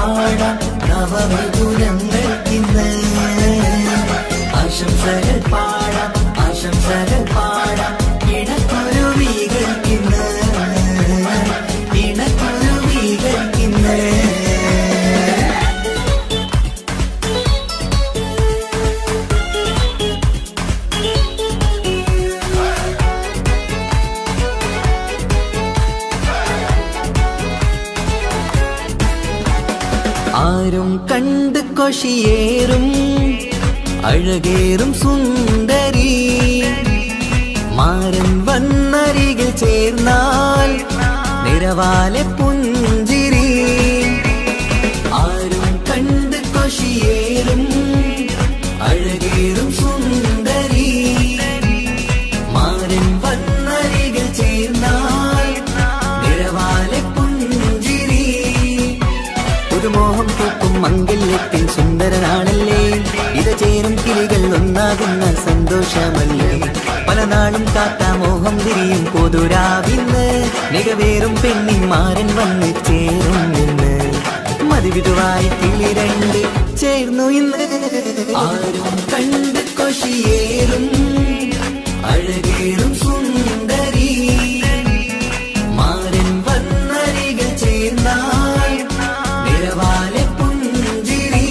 പാടാം നവമധുരങ്ങൾക്കിന്ന് ആശംസകൾ പാടാം ആശംസകൾ പാടാം ഇണക്കുരുവികൾക്കിന്ന് ഇണക്കുരുവികൾക്കിന്ന് ആരും കണ്ട് കൊഷിയേറും അഴകേറും സുന്ദരി മാരൻ വന്നരികിൽ ചേർന്നാൽ നിറവാലെ പുഞ്ചിരി ആരും കണ്ട് കൊഷിയേറും അഴകേറും സുന്ദരി മാരൻ വന്നരികിൽ ചേർന്നാൽ നിറവാലെ പുഞ്ചിരി പുതുമോഹം പൂക്കും മംഗല്യത്തിൻ സുന്ദരനാണല്ലേ ഇത് ചേരും കിളികൾ ഒന്നാകുന്ന സന്തോഷമല്ലേ പല നാളും കാത്ത മോഹം തിരിയും പൊതുരാവിന്ന് മികവേറും പെണ്ണിന്മാരൻ വന്ന് ചേരും ഇന്ന് മതിവിധുവായി കിളി രണ്ട് ചേർന്നു ഇന്ന് ആരും കണ്ട് കൊഷിയേറും അഴകേറും സുന്ദരി മാരൻ വന്നരികിൽ ചേർന്നാൽ നിറവാലെ പുഞ്ചിരി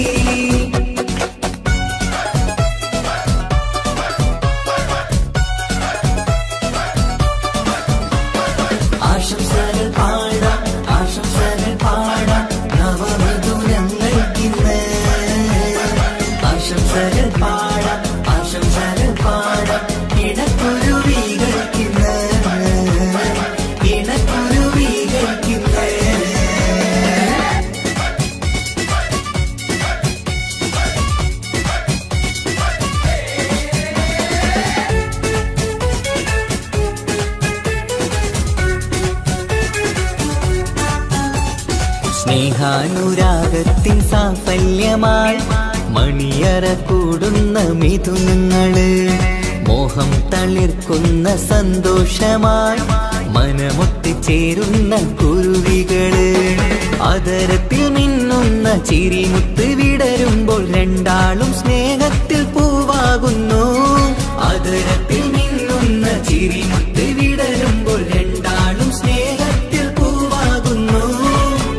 ആശംസകൾ പാടാം ആശംസകൾ പാടാം നവമധുരങ്ങൾക്കിന്ന് ആശംസകൾ പാടാം ആശംസകൾ പാടാം ഇണക്കുരുവികൾക്കിന്ന് ഇണക്കുരുവികൾക്കിന്ന് സ്നേഹാനുരാഗത്തിൻ സാഫല്യമായി മണിയറ കൂടുന്ന മിഥുനങ്ങള് മോഹം തളിർക്കുന്ന സന്തോഷമായി മനമൊത്തിച്ചേരുന്ന കുരുവികള് അതരത്തിൽ മിന്നുന്ന ചിരിമുത്ത് വിടരുമ്പോൾ രണ്ടാളും സ്നേഹത്തിൽ പൂവാകുന്നു അതരത്തിൽ മിന്നുന്ന ചിരിമുത്ത് വിടരുമ്പോൾ രണ്ടാളും സ്നേഹത്തിൽ പൂവാകുന്നു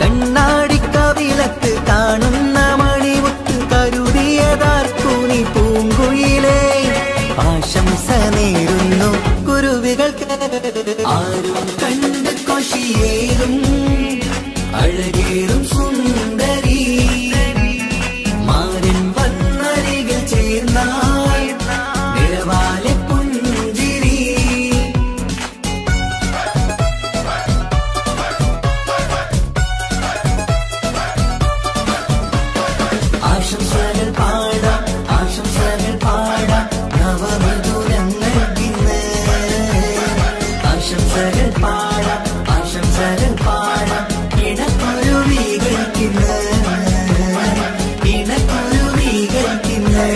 കണ്ണാടിക്കവിലത്ത് കാണുന്ന മണിമുത്ത് കരുതിയതാർക്കൂനി പൂങ്കുയിലേ ആശംസ നേരുന്നു കുരുവികൾക്ക് ആരും കണ്ട് കൊഷിയേറും അഴകേറും സുന്ദരി മാരൻ വന്നരികിൽ ചേർന്നാൽ നിറവാലെ പുഞ്ചിരി ആശംസകൾ പാടാം ആശംസകൾ പാടാം നവമധുരങ്ങൾക്കിന്ന് ആശംസകൾ പാടാം ആശംസകൾ പാടാം ഇണക്കുരുവികൾക്കിന്ന് ഇണക്കുരുവികൾക്കിന്ന്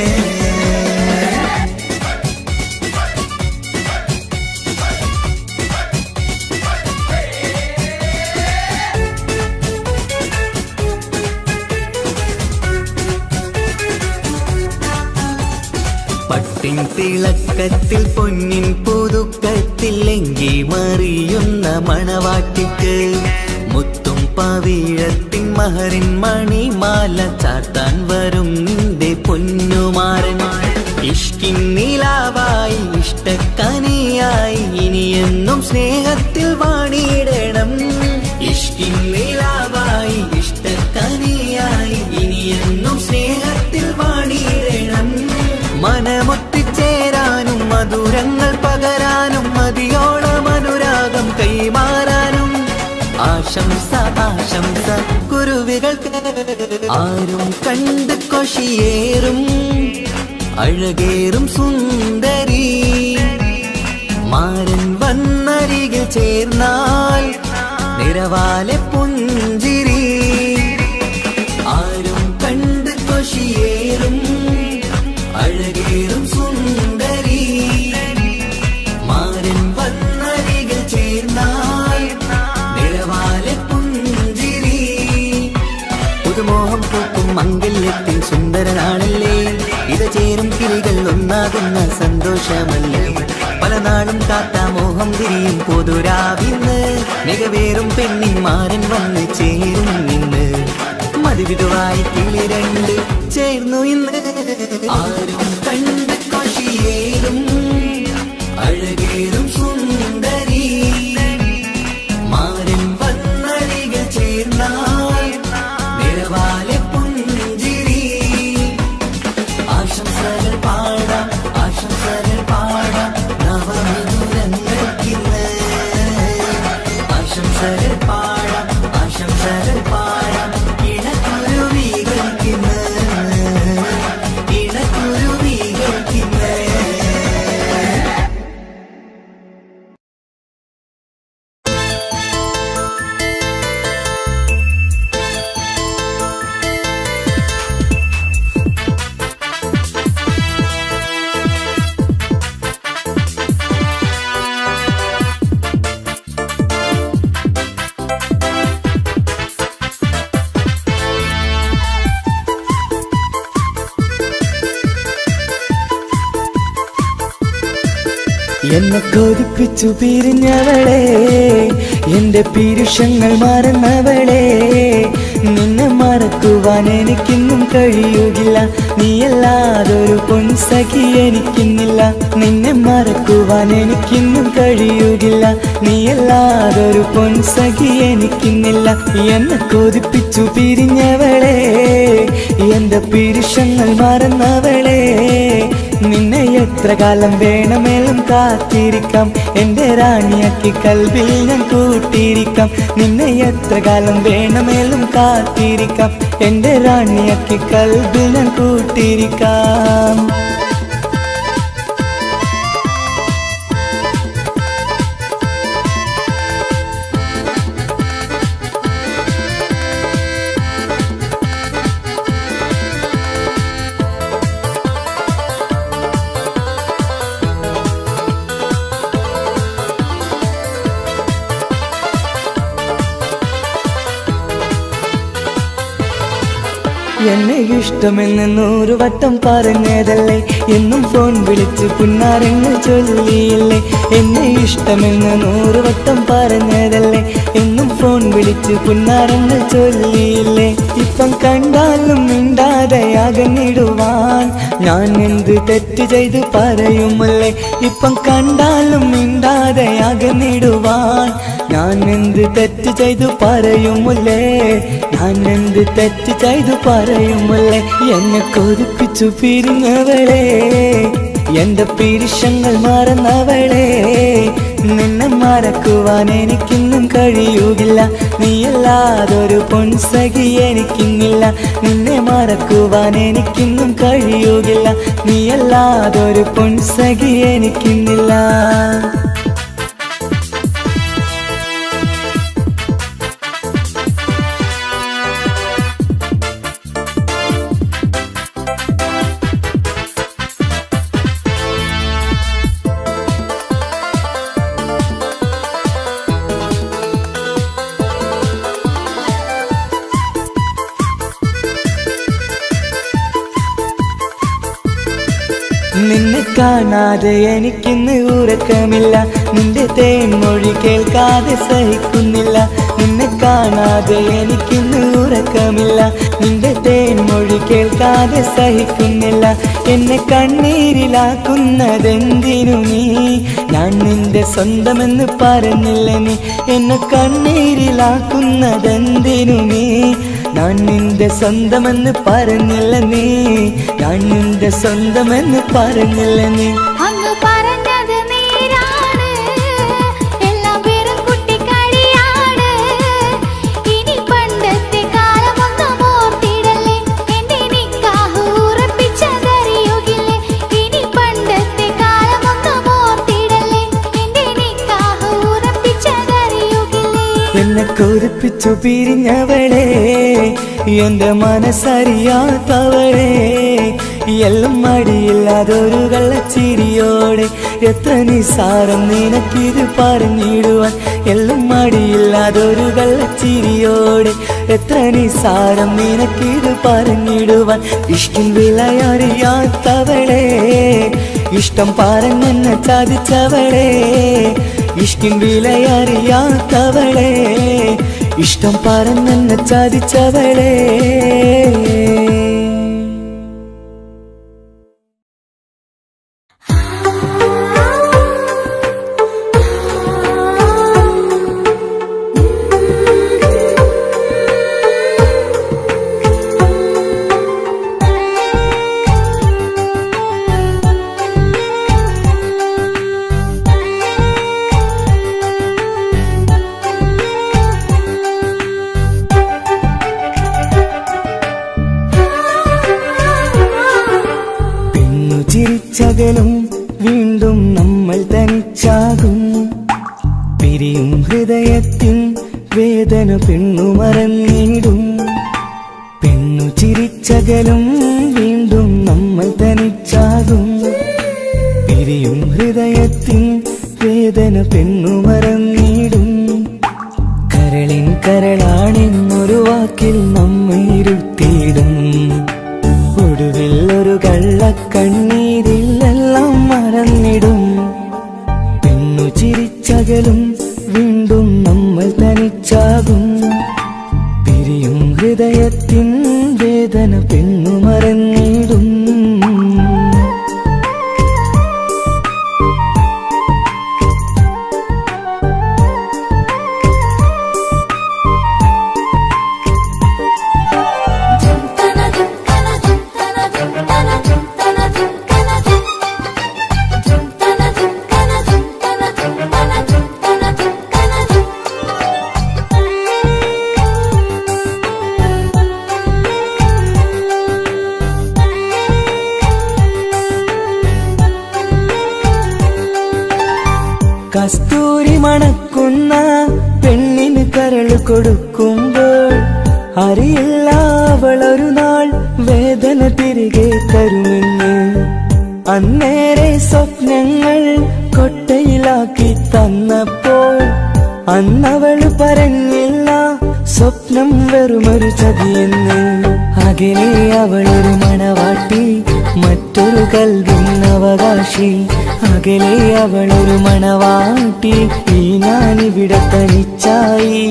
പട്ടിൻ തിളക്കത്തിൽ പൊന്നിൻ പുതുക്കത്തിൽ എങ്കി മറിയുന്ന മണവാട്ടിക്ക് മുത്തും പവിഴത്തിൻ മഹറിൻ മണിമാല ചാർത്താൻ വരും നിന്റെ പൊന്നുമാരൻ ഇഷ്കിൻ നിലാവായി ഇഷ്ടക്കനിയായി ഇനിയെന്നും സ്നേഹത്തിൽ വാണിയിടണം ഇഷ്കിൻ നിലാവായി ഇഷ്ടക്കനിയായി ഇനിയെന്നും സ്നേഹത്തിൽ വാണിയിടണം മനമൊത്തിച്ചേരാനും മധുരങ്ങൾ പകരാനും മതിയോളം അനുരാഗം കൈമാറാനും ആശംസ ആശംസ കുരുവികൾക്ക് ആരും കണ്ട് കൊഷിയേറും അഴകേറും സുന്ദരി മാരൻ വന്നരികിൽ ചേർന്നാൽ നിറവാലെ പുഞ്ചിരി ആരും കണ്ട് കൊഷിയേറും അഴകേറും സുന്ദരി മാരൻ വന്നരികിൽ ചേർന്നാൽ നിറവാലെ പുഞ്ചിരി പുതുമോ സുന്ദരനാണല്ലേ ഇത് ചേരും കിളികൾ ഒന്നാകുന്ന സന്തോഷമല്ലേ പല നാളും കാത്ത മോഹം തിരിയും പൊതുരാവിന്ന് മികവേറും പെണ്ണിൻ മാരൻ വന്ന് ചേരും ഇന്ന് മതിവിധുവായി കിളി രണ്ട് ചേർന്നു ഇന്ന് ആരും കണ്ട് കൊഷിയേറും അഴകേറും സുന്ദരി മാരൻ വന്നഴിക ചേർന്നാൽ നിറവാലെ പുഞ്ചിരി ആശംസകൾ പാടാം നവമധുരങ്ങൾക്കിന്ന് ആശംസകൾ പാടാം ഇണക്കുരുവികൾക്കിന്ന് എന്നെ കൊതിപ്പിച്ചു പിരിഞ്ഞവളെ എന്റെ പീരുഷങ്ങൾ മറന്നവളെ നിന്നെ മറക്കുവാൻ എനിക്കിന്നും കഴിയുകില്ല നീയല്ലാതൊരു പൊൻസഖി എനിക്കിന്നില്ല നിന്നെ മറക്കുവാൻ എനിക്കിന്നും കഴിയുകില്ല നീയല്ലാതൊരു പൊൻസഖി എനിക്കിന്നില്ല എന്നെ കൊതിപ്പിച്ചു പിരിഞ്ഞവളെ എന്റെ പീരുഷങ്ങൾ മറന്നവളെ നിന്നെ എത്ര കാലം വേണമെങ്കിലും കാത്തിരിക്കാം എന്റെ റാണിയാക്കി കൽവിൽ ഞാൻ കൂട്ടിയിരിക്കാം നിന്നെ എത്ര കാലം വേണമെങ്കിലും കാത്തിരിക്കാം എന്റെ റാണിയാക്കി കൽവിൽ ഞാൻ കൂട്ടിയിരിക്കാം എന്നെ ഇഷ്ടമെന്ന് 100 വട്ടം പറഞ്ഞതല്ലേ എന്നും ഫോൺ വിളിച്ച് പുന്നാരങ്ങൾ ചൊല്ലിയില്ലേ എന്നെ ഇഷ്ടമെന്ന് 100 വട്ടം പറഞ്ഞതല്ലേ എന്നും ഫോൺ വിളിച്ച് പുന്നാരങ്ങൾ ചൊല്ലിയില്ലേ ഇപ്പം കണ്ടാലും മിണ്ടാതെ അകന്നിടുവാൻ ഞാൻ എന്ത് തെറ്റ് ചെയ്ത് പറയുമല്ലേ ഇപ്പം കണ്ടാലും മിണ്ടാതെ അകന്നിടുവാൻ ഞാൻ എന്ത് തെറ്റ് ചെയ്തു പറയുമല്ലേ ഞാൻ എന്ത് തെറ്റ് ചെയ്തു പറയുമല്ലേ എന്നെ കൊതിപ്പിച്ചു പിരിഞ്ഞവളെ എന്റെ പീരുഷങ്ങൾ മറന്നവളെ നിന്നെ മറക്കുവാൻ എനിക്കിന്നും കഴിയുകില്ല നീയല്ലാതൊരു പൊൻസഖി എനിക്കിന്നില്ല നിന്നെ മറക്കുവാൻ എനിക്കിന്നും കഴിയുകില്ല നീയല്ലാതൊരു പൊൻസഖി എനിക്കിന്നില്ല നിന്നെ കാണാതെ എനിക്കിന്ന് ഉറക്കമില്ല നിന്റെ തേൻമൊഴി കേൾക്കാതെ സഹിക്കുന്നില്ല നിന്നെ കാണാതെ എനിക്കിന്ന് ഉറക്കമില്ല നിന്റെ തേൻമൊഴി കേൾക്കാതെ സഹിക്കുന്നില്ല എന്നെ കണ്ണീരിലാക്കുന്നതെന്തിനു നീ ഞാൻ നിന്റെ സ്വന്തമെന്ന് പറഞ്ഞില്ല നീ എന്നെ കണ്ണീരിലാക്കുന്നതെന്തിനു നീ ഞാൻ നിന്റെ സ്വന്തമെന്ന് പറഞ്ഞില്ല നീ ഞാൻ നിന്റെ സ്വന്തമെന്ന് പറഞ്ഞില്ല നീ അങ്ങ് പറഞ്ഞത് നേരാണ് എല്ലാം വെറും കുട്ടിക്കളിയാണ് ഇനി പണ്ടത്തെ കാലമൊന്നും ഓർത്തിടല്ലേ എന്റെ നിക്കാഹ് ഉറപ്പിച്ചതറിയുകില്ലേ ഇനി പണ്ടത്തെ കാലമൊന്നും ഓർത്തിടല്ലേ എന്റെ നിക്കാഹ് ഉറപ്പിച്ചതറിയുകില്ലേ എന്നെ കൊതിപ്പിച്ചു പിരിഞ്ഞവളെ എന്റെ മനസ്സറിയാത്തവളെ എല്ലാം മടിയില്ലാതൊരു കള്ളച്ചിരിയോടെ എത്ര നിസാരം നിനക്കിത് പറഞ്ഞിടുവാൻ എല്ലും മടിയില്ലാതൊരു കള്ളച്ചിരിയോടെ എത്ര നിസാരം നിനക്കിത് പറഞ്ഞിടുവാൻ ഇഷ്ടിൻ വിലയറിയാത്തവളെ ഇഷ്ടം പറഞ്ഞെന്നെ ചതിച്ചവളെ ഇഷ്ടിൻ വിലയറിയാത്തവളെ ഇഷ്ടം പറഞ്ഞെന്നെ ചതിച്ചവളെ ചിരിച്ചകലും വീണ്ടും നമ്മൾ തനിച്ചാകും പിരിയും ഹൃദയത്തിൻ വേദന പെണ്ണു മറന്നിടും പെണ്ണു ചിരിച്ചകലും വീണ്ടും നമ്മൾ തനിച്ചാകും പിരിയും ഹൃദയത്തിൻ വേദന പെണ്ണു മറന്നിടും കരളിൻ കരളാണെന്നൊരു വാക്കിൽ നമ്മെ ഇരുത്തിയിടും ഒടുവിൽ ഒരു കള്ളക്കണ്ണീരിലെല്ലാം മറന്നിടും പെണ്ണു ചിരിച്ചകലും വീണ്ടും നമ്മൾ തനിച്ചാകും പിരിയും ഹൃദയത്തിൻ വേദന പെണ്ണു മറന്നിടും കസ്തൂരി മണക്കുന്ന പെണ്ണിന് കരൾ കൊടുക്കുമ്പോൾ അറിയില്ല അവളൊരു നാൾ വേദന തിരികെ തരുമെന്ന് അന്നേരെ സ്വപ്നങ്ങൾ കൊട്ടയിലാക്കി തന്നപ്പോൾ അന്നവള് പറഞ്ഞില്ല സ്വപ്നം വെറുമൊരു ചതിയെന്ന് അകലെ അവളൊരു മണവാട്ടി മറ്റൊരു കൽവിൻ അവകാശി അകലെ അവളൊരു മണവാട്ടി ഈ ഞാനിവിടെ തനിച്ചായി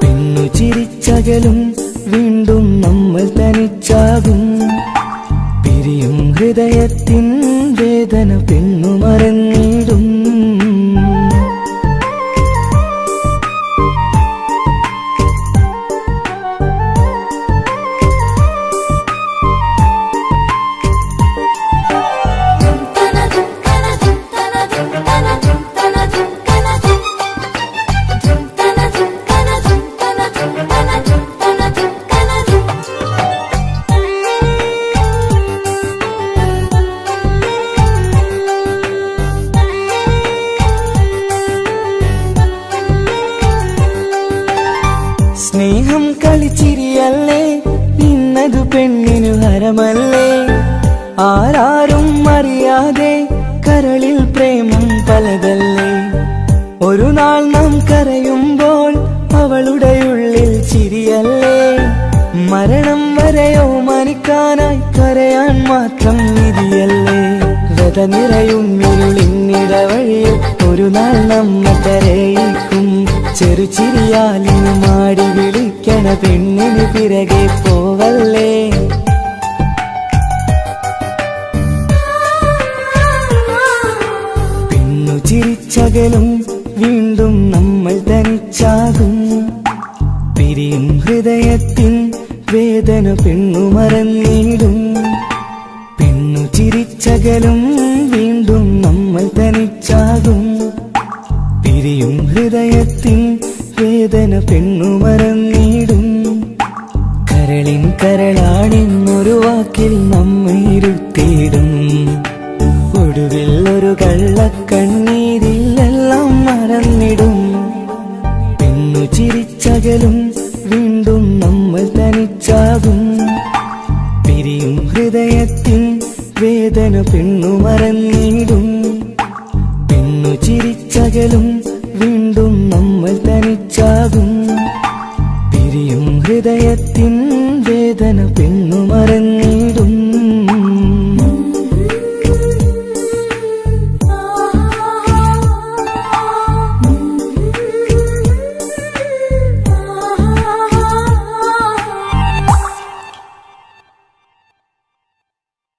പെണ്ണു ചിരിച്ചകലും വീണ്ടും നമ്മൾ തനിച്ചാകും പിരിയും ഹൃദയത്തിൻ വേദന പെണ്ണു മറന്നിടും സ്നേഹം കളിച്ചിരിയല്ലേ ഇന്നതു പെണ്ണിനു ഹരമല്ലേ ആരാരും അറിയാതെ കരളിൽ പ്രേമം പലതല്ലേ ഒരു നാൾ നാം കരയുമ്പോൾ അവളുടെ ഉള്ളിൽ ചിരിയല്ലേ മരണം വരെയോ മനിക്കാനായി കരയാൻ മാത്രം വിധിയല്ലേ വ്യത നിറയും ഇരുളിന്നിടവഴിയിൽ ഒരു നാൾ നമ്മെ കരയിക്കും ചെറുചിരിയാലിനു മാടി വിളിക്കണ പെണ്ണിന് പിറകെ പോവല്ലേ പെണ്ണു ചിരിച്ചകലും വീണ്ടും നമ്മൾ തനിച്ചാകും പിരിയും ഹൃദയത്തിൻ വേദന പെണ്ണു മറന്നിടും പെണ്ണു ചിരിച്ചകലും വീണ്ടും നമ്മൾ തനിച്ചാകും പിരിയും ഹൃദയത്തിൻ വേദന പെണ്ണു മറന്നിടും കരളിൻ കരളാണെന്നൊരു വാക്കിൽ നമ്മെ ഇരുത്തിയിടും ഒടുവിൽ ഒരു കള്ളക്കണ്ണീരിലെല്ലാം മറന്നിടും പെണ്ണു ചിരിച്ചകലും വീണ്ടും നമ്മൾ തനിച്ചാകും പെണ്ണു മറന്നു